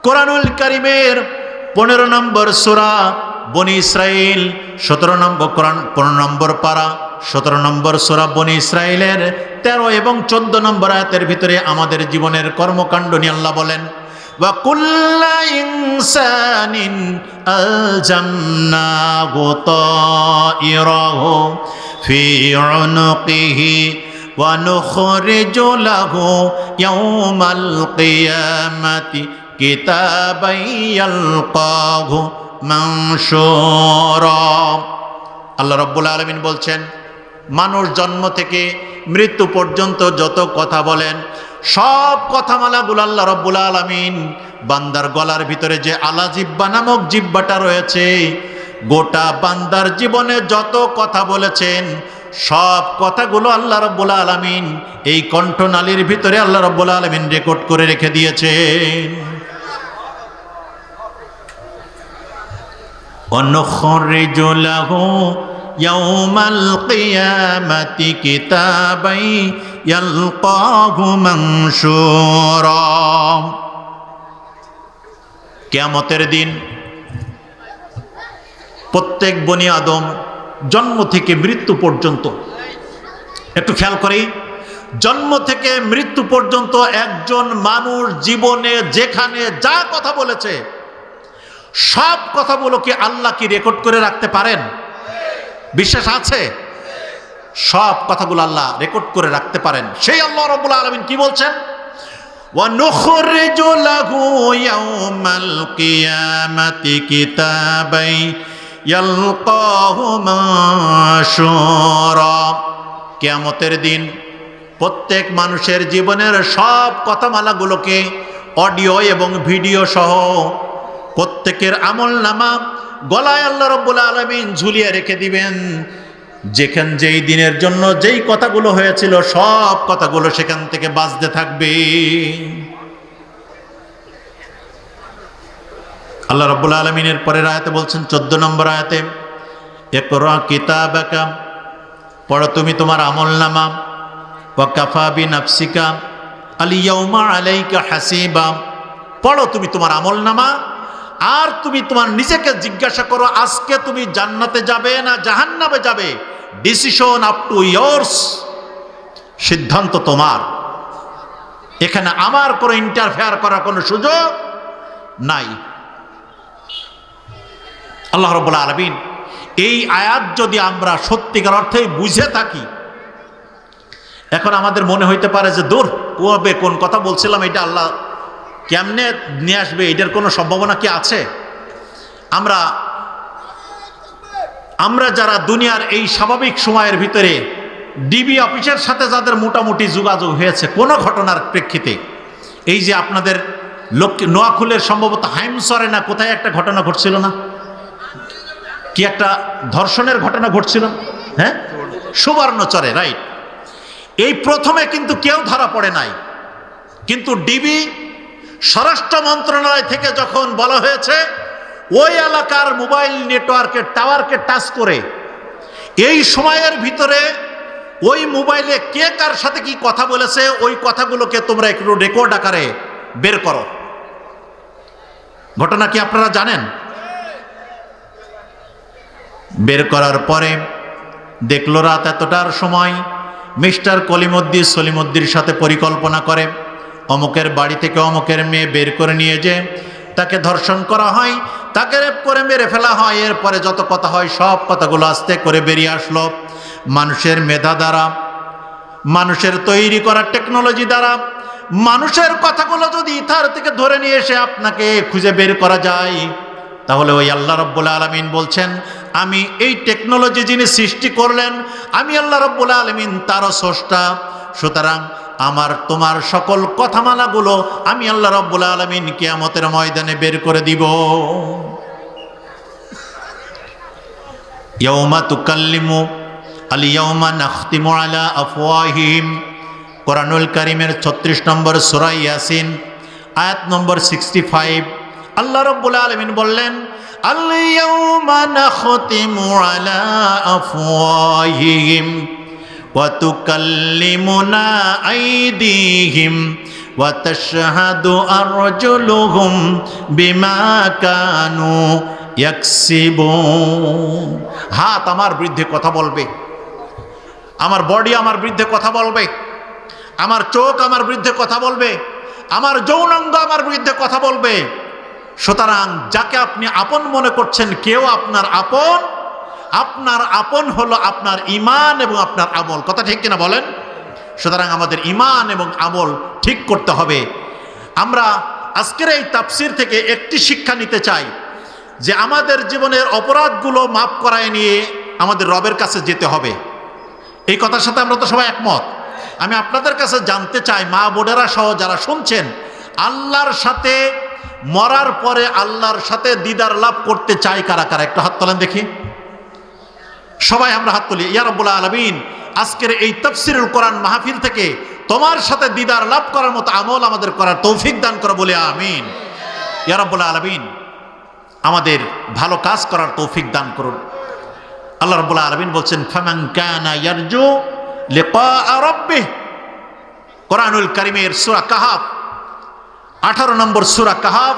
কোরআনুল কারীমের 15 নম্বর সূরা বনি ইসরাইল, 17 নম্বর কোরআন 15 নম্বর পারা 17 নম্বর সূরা বনি ইসরাইলের 13 এবং 14 নম্বর আয়াতের ভিতরে আমাদের জীবনের কর্মকাণ্ড নিয়ে আল্লাহ বলেন, ওয়া কুল্লা ইনসানিন আলজামনাহু তাইরাহু ফি উনুকিহি ওয়া নুখরিজু লাহু ইয়াওমাল কিয়ামাতি কিতাবান ইয়ালকাহু মানশুরা। আল্লাহ রাব্বুল আলামিন বলছেন, মানুষ জন্ম থেকে মৃত্যু পর্যন্ত যত কথা বলেন, সব কথামালাগুলো আল্লাহ রাব্বুল আলামিন বান্দার গলার ভিতরে যে আলা জিব্বা নামক জিব্বাটা রয়েছে, গোটা বান্দার জীবনে যত কথা বলেছেন সব কথাগুলো আল্লাহ রাব্বুল আলামিন এই কণ্ঠনালীর ভিতরে আল্লাহ রাব্বুল আলামিন রেকর্ড করে রেখে দিয়েছেন। وَنُخْرِجُ لَهُ يَوْمَ الْقِيَامَةِ كِتَابًا يَلْقَاهُ مَنشُورًا। কিয়ামতের দিন প্রত্যেক বনি আদম জন্ম থেকে মৃত্যু পর্যন্ত, একটু খেয়াল করি, জন্ম থেকে মৃত্যু পর্যন্ত একজন মানুষ জীবনে যেখানে যা কথা বলেছে সব কথাগুলোকে আল্লাহ কি রেকর্ড করে রাখতে পারেন? বিশ্বাস আছে? সব কথাগুলো আল্লাহ রেকর্ড করে রাখতে পারেন। সেই আল্লাহ রাব্বুল আলামিন কি বলছেন? ওয়া নুখরিজু লাহু ইয়াওমাল কিয়ামাতি কিতাবান ইয়ালকাহু মানশুরা। কিয়ামতের দিন প্রত্যেক মানুষের জীবনের সব কথামালাগুলোকে অডিও এবং ভিডিও সহ প্রত্যেকের আমলনামা গলায় আল্লাহ রাব্বুল আলামিন ঝুলিয়ে রেখে দিবেন। যেই দিনের জন্য যেই কথাগুলো হয়েছিল সব কথাগুলো সেখান থেকে বাজতে থাকবে। আল্লাহ রাব্বুল আলামিনের পরের আয়াতে বলছেন 14 নম্বর আয়াতে, ইকরা কিতাবাকা, পড়ো তুমি তোমার আমলনামা, ওয়া কাফা বিনাফসিকা আল ইয়াউমা আলাইকা হাসিবা, পড়ো তুমি তোমার আমলনামা আর তুমি তোমার নিজেকে জিজ্ঞাসা করো আজকে তুমি জান্নাতে যাবে না জাহান্নামে যাবে। ডিসিশন আপ টু ইয়ার্স, সিদ্ধান্ত তোমার। এখানে আমার কোনো ইন্টারফেয়ার করার কোনো সুযোগ নাই। আল্লাহ রাব্বুল আলামিন এই আয়াত যদি আমরা সত্যিকার অর্থে বুঝে থাকি, এখন আমাদের মনে হইতে পারে যে দূর কবে কোন কথা বলছিলাম, এটা আল্লাহ কেমনে নিয়ে আসবে, এটার কোনো সম্ভাবনা কি আছে? আমরা যারা দুনিয়ার এই স্বাভাবিক সময়ের ভিতরে ডিবি অফিসের সাথে যাদের মোটামুটি যোগাযোগ হয়েছে কোনো ঘটনার প্রেক্ষিতে, এই যে আপনাদের নোয়াখুলের সম্ভবত হাইমসরে না কোথায় একটা ঘটনা ঘটছিল না, কি একটা ধর্ষণের ঘটনা ঘটছিল, হ্যাঁ সুবর্ণচরে, রাইট। এই প্রথমে কিন্তু কেউ ধরা পড়ে নাই, কিন্তু ডিবি স্বরাষ্ট্র মন্ত্রণালয় থেকে যখন বলা হয়েছে ওই এলাকার মোবাইল নেটওয়ার্কের টাওয়ারকে টাচ করে এই সময়ের ভিতরে ওই মোবাইলে কে কার সাথে কি কথা বলেছে ওই কথাগুলোকে তোমরা একটু রেকর্ড আকারে বের করো। ঘটনা কি আপনারা জানেন? বের করার পরে দেখলো রাত এতটার সময় মিস্টার কলিমুদ্দিন সলিমুদ্দির সাথে পরিকল্পনা করে অমুকের বাড়ি থেকে অমুকের মেয়ে বের করে নিয়ে যে তাকে ধর্ষণ করা হয়, তাকে রেপ করে মেরে ফেলা হয়। এরপরে যত কথা হয় সব কথাগুলো আস্তে করে বেরিয়ে আসলো মানুষের মেধা দ্বারা, মানুষের তৈরি করা টেকনোলজি দ্বারা। মানুষের কথাগুলো যদি ইথার থেকে ধরে নিয়ে এসে আপনাকে খুঁজে বের করা যায়, তাহলে ওই আল্লাহ রাব্বুল আলামিন বলছেন আমি এই টেকনোলজি যিনি সৃষ্টি করলেন আমি আল্লাহ রাব্বুল আলামিন তারও স্রষ্টা। সুতরাং আমার তোমার সকল কথামালাগুলো আমি আল্লাহ রাব্বুল আলামিন কিয়ামতের ময়দানে বের করে দিব। ইয়াউমা তুকাল্লিমু আল ইয়াউমা নাখতিমু আলা আফওয়াহিহিম, কোরআনুল কারীমের 36 নম্বর সূরা ইয়াসিন আয়াত নম্বর 65। আল্লাহ রাব্বুল আলামিন বললেন আল ইয়াউমা নাখতিমু আলা আফওয়াহিহিম ওয়া তুকাল্লিমুনা আইদিহিম ওয়া তাশহাদু আরজুলুহুম বিমা কানু ইয়াকসিবুন। হাত আমার বিরুদ্ধে কথা বলবে, আমার বডি আমার বিরুদ্ধে কথা বলবে, আমার চোখ আমার বিরুদ্ধে কথা বলবে, আমার যৌনাঙ্গ আমার বিরুদ্ধে কথা বলবে। সুতরাং যাকে আপনি আপন মনে করছেন কেউ আপনার আপন হলো আপনার ঈমান এবং আপনার আমল। কথা ঠিক কিনা বলেন? সুতরাং আমাদের ঈমান এবং আমল ঠিক করতে হবে। আমরা আজকের এই তাফসীর থেকে একটি শিক্ষা নিতে চাই যে আমাদের জীবনের অপরাধগুলো মাফ করায় নিয়ে আমাদের রবের কাছে যেতে হবে। এই কথার সাথে আমরা তো সবাই একমত। আমি আপনাদের কাছে জানতে চাই, মা বোনেরা সহ যারা শুনছেন, আল্লাহর সাথে মরার পরে আল্লাহর সাথে দিদার লাভ করতে চাই কারা কারা? একটু হাত তোলেন দেখি। সবাই আমরা হাত তুলি। ইয়া রাব্বুল আলামিন আজকের এই তাফসীরুল কোরআন মাহফিল থেকে তোমার সাথে দিদার লাভ করার মতো আমল আমাদের করার তৌফিক দান করো বলে আমিন। ইয়া রাব্বুল আলামিন আমাদের ভালো কাজ করার তৌফিক দান করুন। আল্লাহ রাব্বুল আলামিন বলছেন ফামান কানা ইয়ারজু লিকা রাব্বিহ, কোরআনুল কারীমের সূরা কাহাফ 18 নম্বর সূরা কাহাফ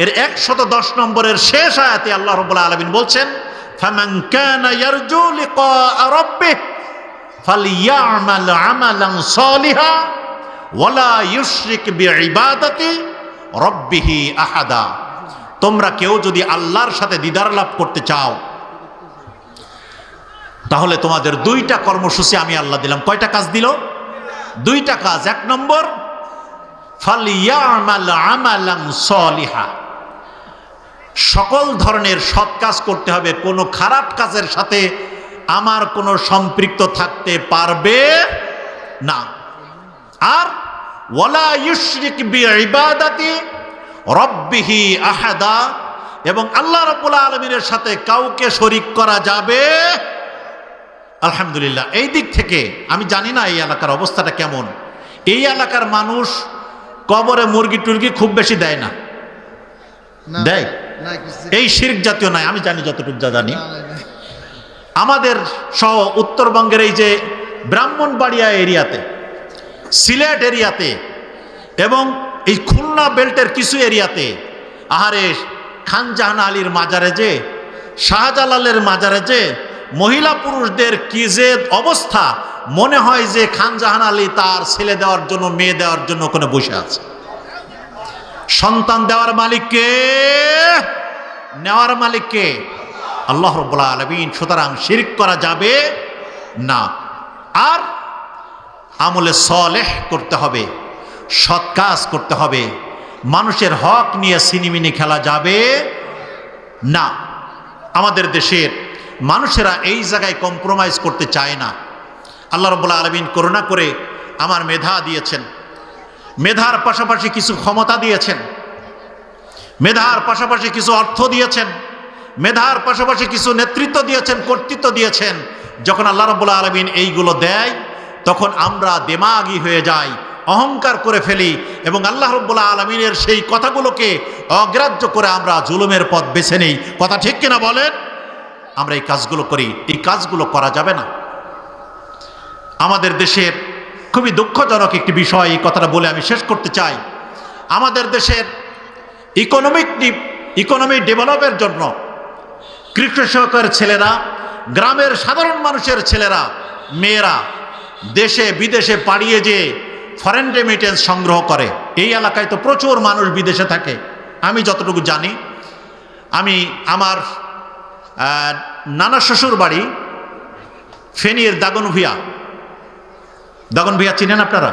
এর 110 নম্বরের শেষ আয়াতে আল্লাহ রাব্বুল আলামিন বলছেন ফামান কানা ইয়ারজু লিকা রাব্বিহ ফালইয়ামাল আমালান সালিহা ওয়ালা ইউশরিক বিইবাদাতি রাব্বিহি আহাদা। তোমরা কেউ যদি আল্লাহর সাথে দিদার লাভ করতে চাও তাহলে তোমাদের দুইটা কর্মসূচি আমি আল্লাহ দিলাম। কয়টা কাজ দিল? দুইটা কাজ। 1 নম্বর ফালইয়ামাল আমালান সালিহা, সকল ধরনের সৎ কাজ করতে হবে, কোনো খারাপ কাজের সাথে আমার কোনো সম্পৃক্ত থাকতে পারবে না। আর ওয়ালা ইউশরিক বিইবাদাতি রাব্বিহি আহাদা, এবং আল্লাহ রাব্বুল আলামিনের সাথে কাউকে শরীক করা যাবে। আলহামদুলিল্লাহ, এই দিক থেকে আমি জানি না এই এলাকার অবস্থাটা কেমন। এই এলাকার মানুষ কবরে মুরগি টুরগি খুব বেশি দেয় না, দেয় এই শিরক জাতীয় নাই, আমি জানি যতটুকু জানি। আমাদের সহ উত্তরবঙ্গের এই যে ব্রাহ্মণবাড়িয়া এরিয়াতে, সিলেট এরিয়াতে এবং এই খুলনা বেল্টের কিছু এরিয়াতে, আহারে খানজাহান আলীর মাজারে যে, শাহজালালের মাজারে যে মহিলা পুরুষদের কি যে অবস্থা, মনে হয় যে খানজাহান আলী তার ছেলে দেওয়ার জন্য, মেয়ে দেওয়ার জন্য ওখানে বসে আছে। সন্তান দেওয়ার মালিককে, নেওয়ার মালিককে আল্লাহ রাব্বুল আলামিন। সুতরাং শিরক করা যাবে না। আর আমলে সলেহ করতে হবে, সৎ কাজ করতে হবে। মানুষের হক নিয়ে সিনিমিনি খেলা যাবে না। আমাদের দেশের মানুষেরা এই জায়গায় কম্প্রোমাইজ করতে চায় না। আল্লাহ রাব্বুল আলামিন করুণা করে আমার মেধা দিয়েছেন, মেধার পাশাপাশি কিছু ক্ষমতা দিয়েছেন, মেধার পাশাপাশি কিছু অর্থ দিয়েছেন, মেধার পাশাপাশি কিছু নেতৃত্ব দিয়েছেন, কর্তৃত্ব দিয়েছেন। যখন আল্লাহ রাব্বুল আলামিন এইগুলো দেয়, তখন আমরা দেমাগী হয়ে যাই, অহংকার করে ফেলি এবং আল্লাহ রাব্বুল আলামিনের সেই কথাগুলোকে অগ্রাহ্য করে আমরা জুলুমের পথ বেছে নেই। কথা ঠিক কিনা বলেন? আমরা এই কাজগুলো করি, এই কাজগুলো করা যাবে না। আমাদের দেশের খুবই দুঃখজনক একটি বিষয়, এই কথাটা বলে আমি শেষ করতে চাই। আমাদের দেশের ইকোনমি ডেভেলপের জন্য কৃষকের ছেলেরা, গ্রামের সাধারণ মানুষের ছেলেরা, মেয়েরা দেশে বিদেশে পাড়িয়ে যে ফরেন রেমিটেন্স সংগ্রহ করে। এই এলাকায় তো প্রচুর মানুষ বিদেশে থাকে। আমি যতটুকু জানি, আমি আমার নানা শ্বশুর বাড়ি ফেনীর দাগনভূঞা চিনেন আপনারা?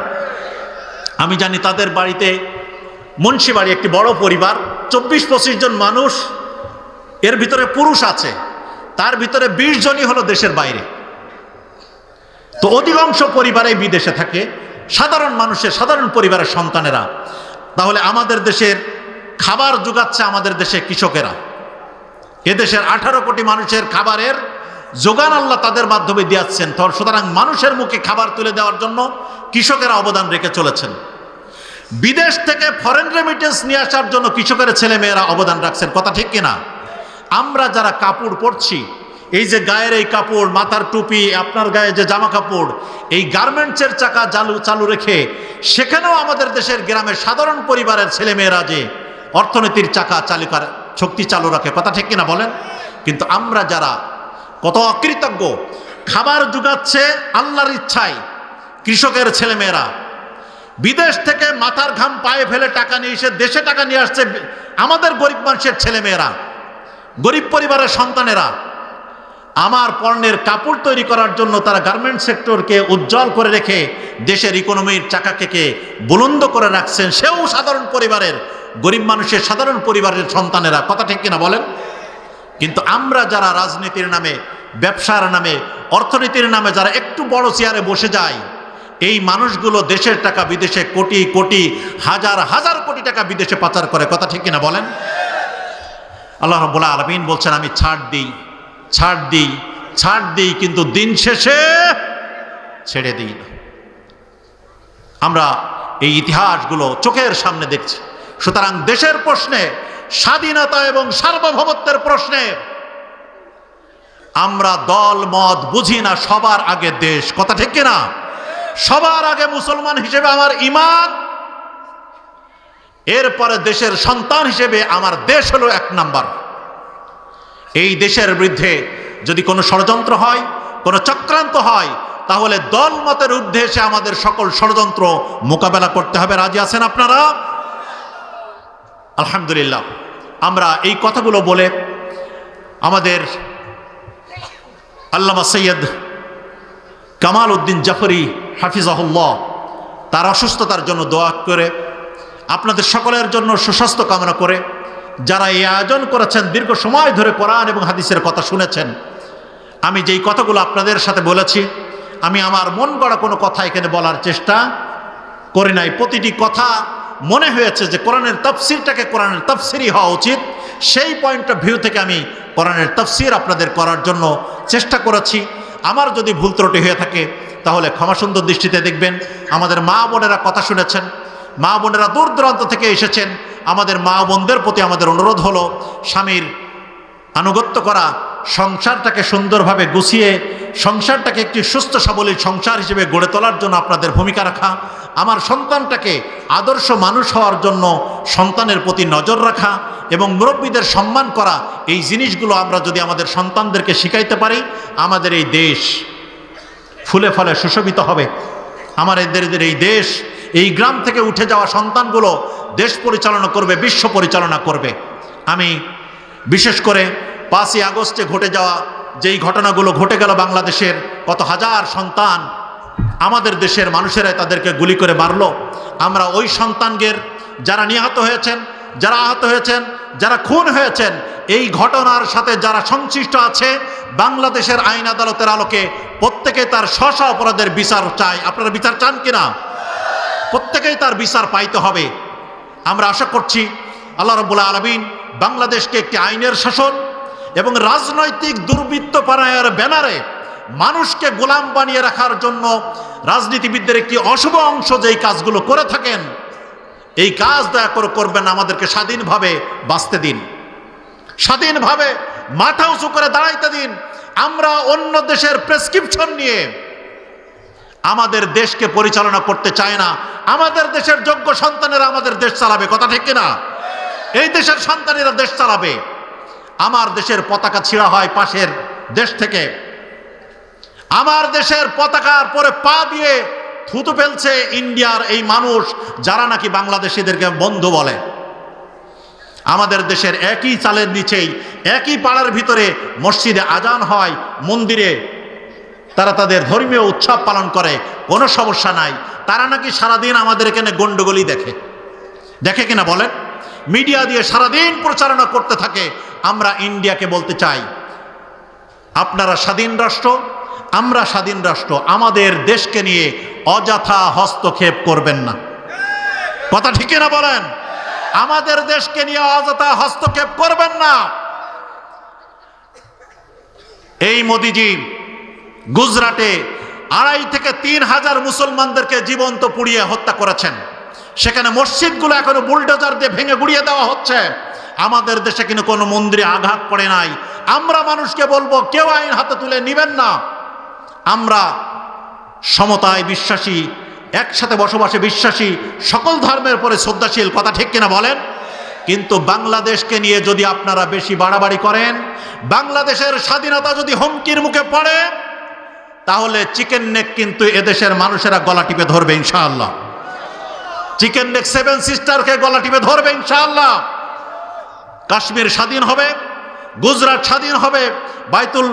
আমি জানি তাদের বাড়িতে মুন্সি বাড়ি, একটি বড় পরিবার, 24-25 জন মানুষ, এর ভিতরে পুরুষ আছে, তার ভিতরে 20 জনই হলো দেশের বাইরে। তো অধিকাংশ পরিবারেই বিদেশে থাকে, সাধারণ মানুষের, সাধারণ পরিবারের সন্তানেরা। তাহলে আমাদের দেশের খাবার যোগাচ্ছে আমাদের দেশে কৃষকেরা। এদেশের 18 কোটি মানুষের খাবারের যোগান আল্লাহ তাদের মাধ্যমে দিয়েছেন। সুতরাং মানুষের মুখে খাবার তুলে দেওয়ার জন্য কৃষকেরা অবদান রেখে চলেছেন। বিদেশ থেকে ফরেন রেমিটেন্স নিয়ে আসার জন্য কৃষকের ছেলে মেয়েরা অবদান রাখছেন। কথা ঠিক কিনা? আমরা যারা কাপড় পরছি, এই যে গায়ের এই কাপড়, মাথার টুপি, আপনার গায়ে যে জামা কাপড়, এই গার্মেন্টসের চাকা চালু রেখে সেখানেও আমাদের দেশের গ্রামের সাধারণ পরিবারের ছেলে মেয়েরা যে অর্থনীতির চাকা শক্তি চালু রাখে। কথা ঠিক কিনা বলেন? কিন্তু আমরা যারা কত অকৃতজ্ঞ, খাবার যোগাচ্ছে আল্লাহর ইচ্ছায় কৃষকের ছেলেমেয়েরা, বিদেশ থেকে মাথার ঘাম পায়ে ফেলে টাকা নিয়ে এসে দেশে টাকা নিয়ে আসছে আমাদের গরিব মানুষের ছেলেমেয়েরা, গরিব পরিবারের সন্তানেরা। আমার পণ্যের কাপড় তৈরি করার জন্য তারা গার্মেন্ট সেক্টরকে উজ্জ্বল করে রেখে দেশের ইকোনমির চাকাকে বুলন্দ করে রাখছেন। সেও সাধারণ পরিবারের, গরিব মানুষের সাধারণ পরিবারের সন্তানেরা। কথা ঠিক কিনা বলেন? কিন্তু আমরা যারা রাজনীতির নামে, ব্যবসার নামে, অর্থনীতির নামে যারা একটু বড় চেয়ারে বসে যায়, এই মানুষগুলো দেশের টাকা বিদেশে কোটি কোটি, হাজার হাজার কোটি টাকা বিদেশে পাচার করে। কথা ঠিক কিনা বলেন? আল্লাহ রাব্বুল আলামিন বলছেন, আমি ছাড় দিই কিন্তু দিন শেষে ছেড়ে দিই না। আমরা এই ইতিহাসগুলো চোখের সামনে দেখছি। সুতরাং দেশের প্রশ্নে, স্বাধীনতা এবং সার্বভৌমত্বের প্রশ্নে আমরা দল মত বুঝি না, সবার আগে দেশ। কথা ঠিক কিনা? সবার আগে মুসলমান হিসেবে আমার ঈমান, এরপরে দেশের সন্তান হিসেবে আমার দেশ হলো 1 নাম্বার। এই দেশের বিরুদ্ধে যদি কোনো ষড়যন্ত্র হয়, কোনো চক্রান্ত হয়, তাহলে দল মতের ঊর্ধ্বে এসে আমাদের সকল ষড়যন্ত্র মোকাবেলা করতে হবে। রাজি আছেন আপনারা? আলহামদুলিল্লাহ। আমরা এই কথাগুলো বলে আমাদের আল্লামা সৈয়দ কামাল উদ্দিন জাফরি হাফিজাহুল্লাহ তার অসুস্থতার জন্য দোয়া করে, আপনাদের সকলের জন্য সুস্বাস্থ্য কামনা করে, যারা এই আয়োজন করেছেন, দীর্ঘ সময় ধরে কোরআন এবং হাদিসের কথা শুনেছেন, আমি যেই কথাগুলো আপনাদের সাথে বলেছি, আমি আমার মন গড়া কোনো কথা এখানে বলার চেষ্টা করি নাই। প্রতিটি কথা মনে হয়েছে যে কোরআনের তাফসিরটাকে কোরআনের তাফসিরই হওয়া উচিত, সেই পয়েন্ট অফ ভিউ থেকে আমি কোরআনের তাফসির আপনাদের করার জন্য চেষ্টা করেছি। আমার যদি ভুল ত্রুটি হয়ে থাকে তাহলে ক্ষমা সুন্দর দৃষ্টিতে দেখবেন। আমাদের মা বোনেরা কথা শুনেছেন, মা বোনেরা দূর দূরান্ত থেকে এসেছেন। আমাদের মা বোনদের প্রতি আমাদের অনুরোধ হলো স্বামীর আনুগত্য করা, সংসারটাকে সুন্দরভাবে গুছিয়ে সংসারটাকে একটি সুস্থ সাবলীল সংসার হিসেবে গড়ে তোলার জন্য আপনাদের ভূমিকা রাখা, আমার সন্তানটাকে আদর্শ মানুষ হওয়ার জন্য সন্তানের প্রতি নজর রাখা এবং মুরব্বীদের সম্মান করা, এই জিনিসগুলো আমরা যদি আমাদের সন্তানদেরকে শিখাইতে পারি, আমাদের এই দেশ ফুলে ফলে সুশোভিত হবে। আমাদের এই দেশ, এই গ্রাম থেকে উঠে যাওয়া সন্তানগুলো দেশ পরিচালনা করবে, বিশ্ব পরিচালনা করবে। আমি বিশেষ করে 5ই আগস্টে ঘটে যাওয়া যেই ঘটনাগুলো ঘটে গেল, বাংলাদেশের কত হাজার সন্তান আমাদের দেশের মানুষেরাই তাদেরকে গুলি করে মারলো। আমরা ওই সন্তানদের যারা নিহত হয়েছেন, যারা আহত হয়েছেন, যারা খুন হয়েছেন, এই ঘটনার সাথে যারা সংশ্লিষ্ট আছে, বাংলাদেশের আইন আদালতের আলোকে প্রত্যেকে তার স্ব স্ব অপরাধের বিচার চায়। আপনারা বিচার চান কিনা? প্রত্যেকেই তার বিচার পাইতে হবে। আমরা আশা করছি আল্লাহ রাব্বুল আলামিন বাংলাদেশকে একটি আইনের শাসন এবং রাজনৈতিক দুর্বৃত্তপনার ব্যানারে মানুষকে গোলাম বানিয়ে রাখার জন্য রাজনীতিবিদদের একটি অশুভ অংশ যেই কাজগুলো করে থাকেন, এই কাজ দয়া করে করবেন। আমাদেরকে স্বাধীনভাবে বাঁচতে দিন, স্বাধীনভাবে মাথা উঁচু করে দাঁড়াইতে দিন। আমরা অন্য দেশের প্রেসক্রিপশন নিয়ে আমাদের দেশকে পরিচালনা করতে চায় না। আমাদের দেশের যোগ্য সন্তানেরা আমাদের দেশ চালাবে, কথা ঠিক কিনা? এই দেশের সন্তানেরা দেশ চালাবে। আমার দেশের পতাকা ছিঁড়া হয় পাশের দেশ থেকে, আমার দেশের পতাকার পরে পা দিয়ে থুতু ফেলছে ইন্ডিয়ার এই মানুষ যারা নাকি বাংলাদেশিদেরকে বন্ধু বলে। আমাদের দেশের একই চালের নিচেই, একই পাড়ার ভিতরে মসজিদে আজান হয়, মন্দিরে তারা তাদের ধর্মীয় উৎসব পালন করে, কোনো সমস্যা নাই। তারা নাকি সারাদিন আমাদের এখানে গন্ডগোলই দেখে কিনা বলেন? মিডিয়া দিয়ে সারাদিন প্রচারণা করতে থাকে। আমরা ইন্ডিয়াকে বলতে চাই, আপনারা স্বাধীন রাষ্ট্র, আমরা স্বাধীন রাষ্ট্র, আমাদের দেশকে নিয়ে অযথা হস্তক্ষেপ করবেন না, কথা ঠিক কিনা বলেন? আমাদের দেশকে নিয়ে অযথা হস্তক্ষেপ করবেন না। এই মোদিজি গুজরাটে 2.5 থেকে 3 হাজার মুসলমানদেরকে জীবন্ত পুড়িয়ে হত্যা করেছেন। সেখানে মসজিদগুলো এখনো বুলডোজার দিয়ে ভেঙে গুড়িয়ে দেওয়া হচ্ছে। আমাদের দেশে কিন্তু কোনো মন্দিরে আঘাত পড়ে নাই। আমরা মানুষকে বলবো কেউ আইন হাতে তুলে নিবেন না। আমরা সমতায় বিশ্বাসী, একসাথে বসবাসে বিশ্বাসী, সকল ধর্মের পরে শ্রদ্ধাশীল, কথা ঠিক কিনা বলেন? কিন্তু বাংলাদেশকে নিয়ে যদি আপনারা বেশি বাড়াবাড়ি করেন, বাংলাদেশের স্বাধীনতা যদি হুমকির মুখে পড়ে, তাহলে চিকেন নেক কিন্তু এদেশের মানুষেরা গলা টিপে ধরবে ইনশাআল্লাহ। চিকেন নেক 7 সিস্টারকে গলা টিপে ধরবে ইনশাআল্লাহ। কাশ্মীর স্বাধীন হবে, গুজরাট স্বাধীন হবে, বাইতুল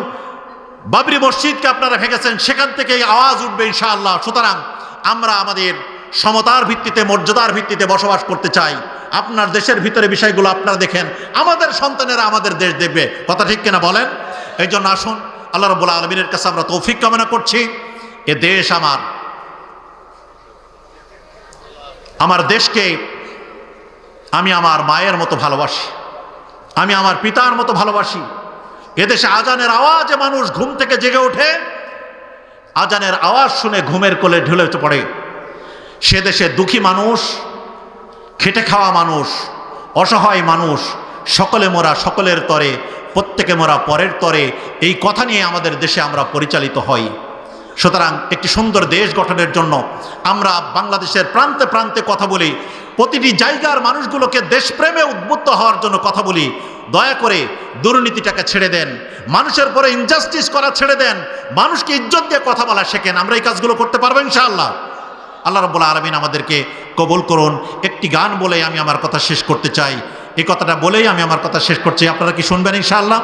বাবরি মসজিদকে আপনারা ভেঙেছেন, সেখান থেকে আওয়াজ উঠবে ইনশাআল্লাহ। সুতরাং আমরা আমাদের সমতার ভিত্তিতে, মর্যাদার ভিত্তিতে বসবাস করতে চাই। আপনার দেশের ভিতরে বিষয়গুলো আপনারা দেখেন, আমাদের সন্তানেরা আমাদের দেশ দেখবে, কথা ঠিক কিনা বলেন? এই জন্য আসুন আল্লাহ রাব্বুল আলামিনের কাছে আমরা তৌফিক কামনা করছি। এ দেশ আমার দেশকে আমি আমার মায়ের মতো ভালোবাসি, আমি আমার পিতার মতো ভালোবাসি। এদেশে আজানের আওয়াজে মানুষ ঘুম থেকে জেগে ওঠে, আজানের আওয়াজ শুনে ঘুমের কোলে ঢলে পড়ে। সে দেশে দুঃখী মানুষ, খেটে খাওয়া মানুষ, অসহায় মানুষ, সকলে মোরা সকলের তরে, প্রত্যেকে মোরা পরের তরে, এই কথা নিয়ে আমাদের দেশে আমরা পরিচালিত হই। সুতরাং একটি সুন্দর দেশ গঠনের জন্য আমরা বাংলাদেশের প্রান্তে প্রান্তে কথা বলি, প্রতিটি জায়গার মানুষগুলোকে দেশপ্রেমে উদ্বুদ্ধ হওয়ার জন্য কথা বলি। দয়া করে দুর্নীতিটাকে ছেড়ে দেন, মানুষের পরে ইনজাস্টিস করা ছেড়ে দেন, মানুষকে ইজ্জত দিয়ে কথা বলা শেখেন। আমরা এই কাজগুলো করতে পারবো ইনশাআল্লাহ। আল্লাহ রাব্বুল আলামিন আমাদেরকে কবুল করুন। একটি গান বলে আমি আমার কথা শেষ করতে চাই। এই কথাটা বলেই আমি আমার কথা শেষ করছি, আপনারা কি শুনবেন ইনশাআল্লাহ?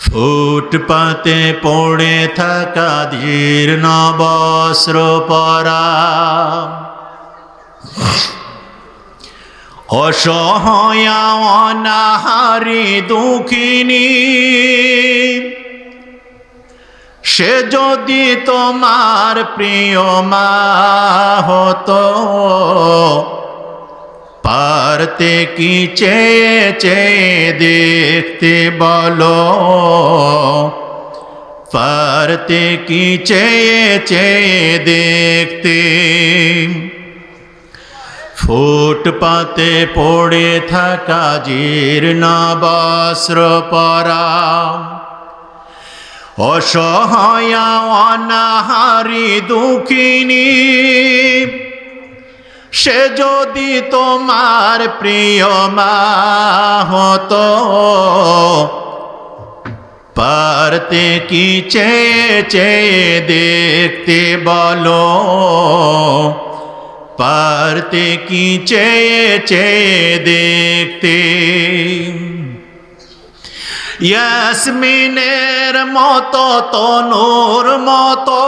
ফুটপাতে পড়ে থাকা জীর্ণ বস্ত্র পরা অসহায় অনাহারী দুঃখিনী, সে যদি তোমার প্রিয় মা হতো, পারতে কি চেয়ে চেয়ে দেখতে বলো, পারতে কি চেয়ে চেয়ে দেখতে। ফুটপাতে পড়ে থাকা জীর্ণ বস্ত্র পরা অসহায় অনাহারী দুঃখিনী, সে যদি তোমার প্রিয় মা হতো, পারতে কি চেয়ে চেয়ে দেখতে বলো, পারতে কি চেয়ে চেয়ে দেখতে। ইয়াসমিনের মতো তনুর মতো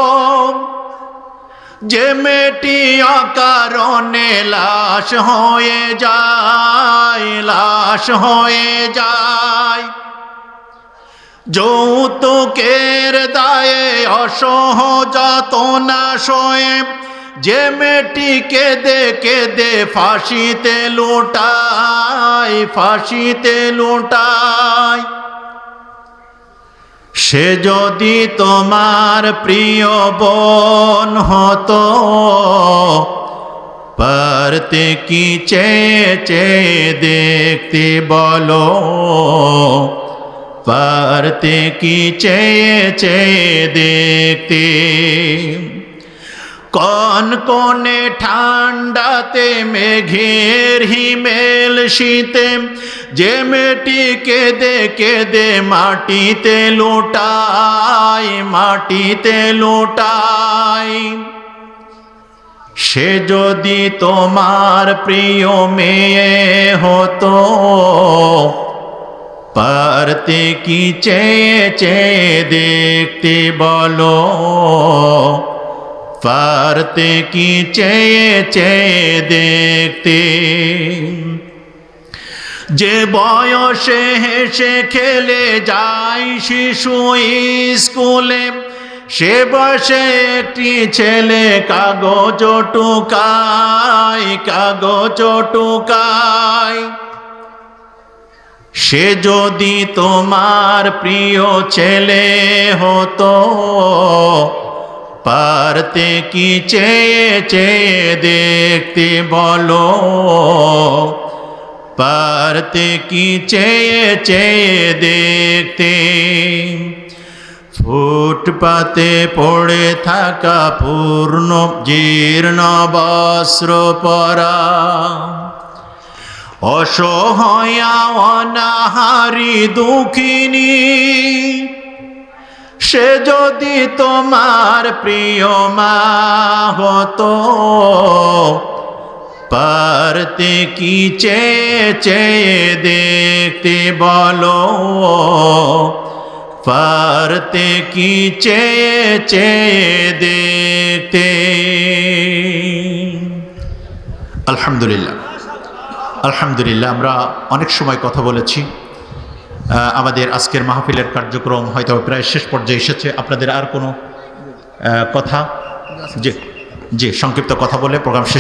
যে মেয়েটি অকারণে লাশ হয়ে যায়, লাশ হয়ে যায়, যৌতুকের দায়ে অসহযাতনা সয়ে যে মেয়েটি কেঁদে কেঁদে ফাঁসিতে লুটায়, ফাঁসিতে লুটায়, সে যদি তোমার প্রিয় বোন হতো, পারতে কি চেয়ে চেয়ে দেখতে বলো, পারতে কি চেয়ে চেয়ে দেখতে। কনকনে ঠান্ডাতে মেঘের হিমেল শীতে যে মেয়েটি কেঁদে কেঁদে মাটিতে লুটায়, মাটিতে লুটায়, সে যদি তোমার প্রিয় মেয়ে হতো, পারতে কি চেয়ে চেয়ে দেখতে বলো, পারতে কি চেয়ে চেয়ে দেখতে। যে বয়সে হেসে খেলে যায় শিশু স্কুলে, সে বয়সে একটি ছেলে কাগজ টুকায়, কাগজ টুকায়, সে যদি তোমার প্রিয় ছেলে হতো, পারতে কি চেয়ে চেয়ে দেখতে বলো, পারতে কি চেয়ে চেয়ে দেখতে। ফুটপাতে পড়ে থাকা পূর্ণ জীর্ণ বস্ত্র পরা অসহায় অনাহারী দুঃখিনী, সে যদি তোমার প্রিয় মা হতো, পারতে কি চেয়ে চেয়ে দেখতে বলো, পারতে কি চেয়ে চেয়ে দেখতে। আলহামদুলিল্লাহ, আলহামদুলিল্লাহ। আমরা অনেক সময় কথা বলেছি, আমাদের আজকের মাহফিলের কার্যক্রম হয়তো প্রায় শেষ পর্যায়ে এসেছে। আপনাদের আর কোনো কথা? জি জি, সংক্ষিপ্ত কথা বলে প্রোগ্রাম শেষ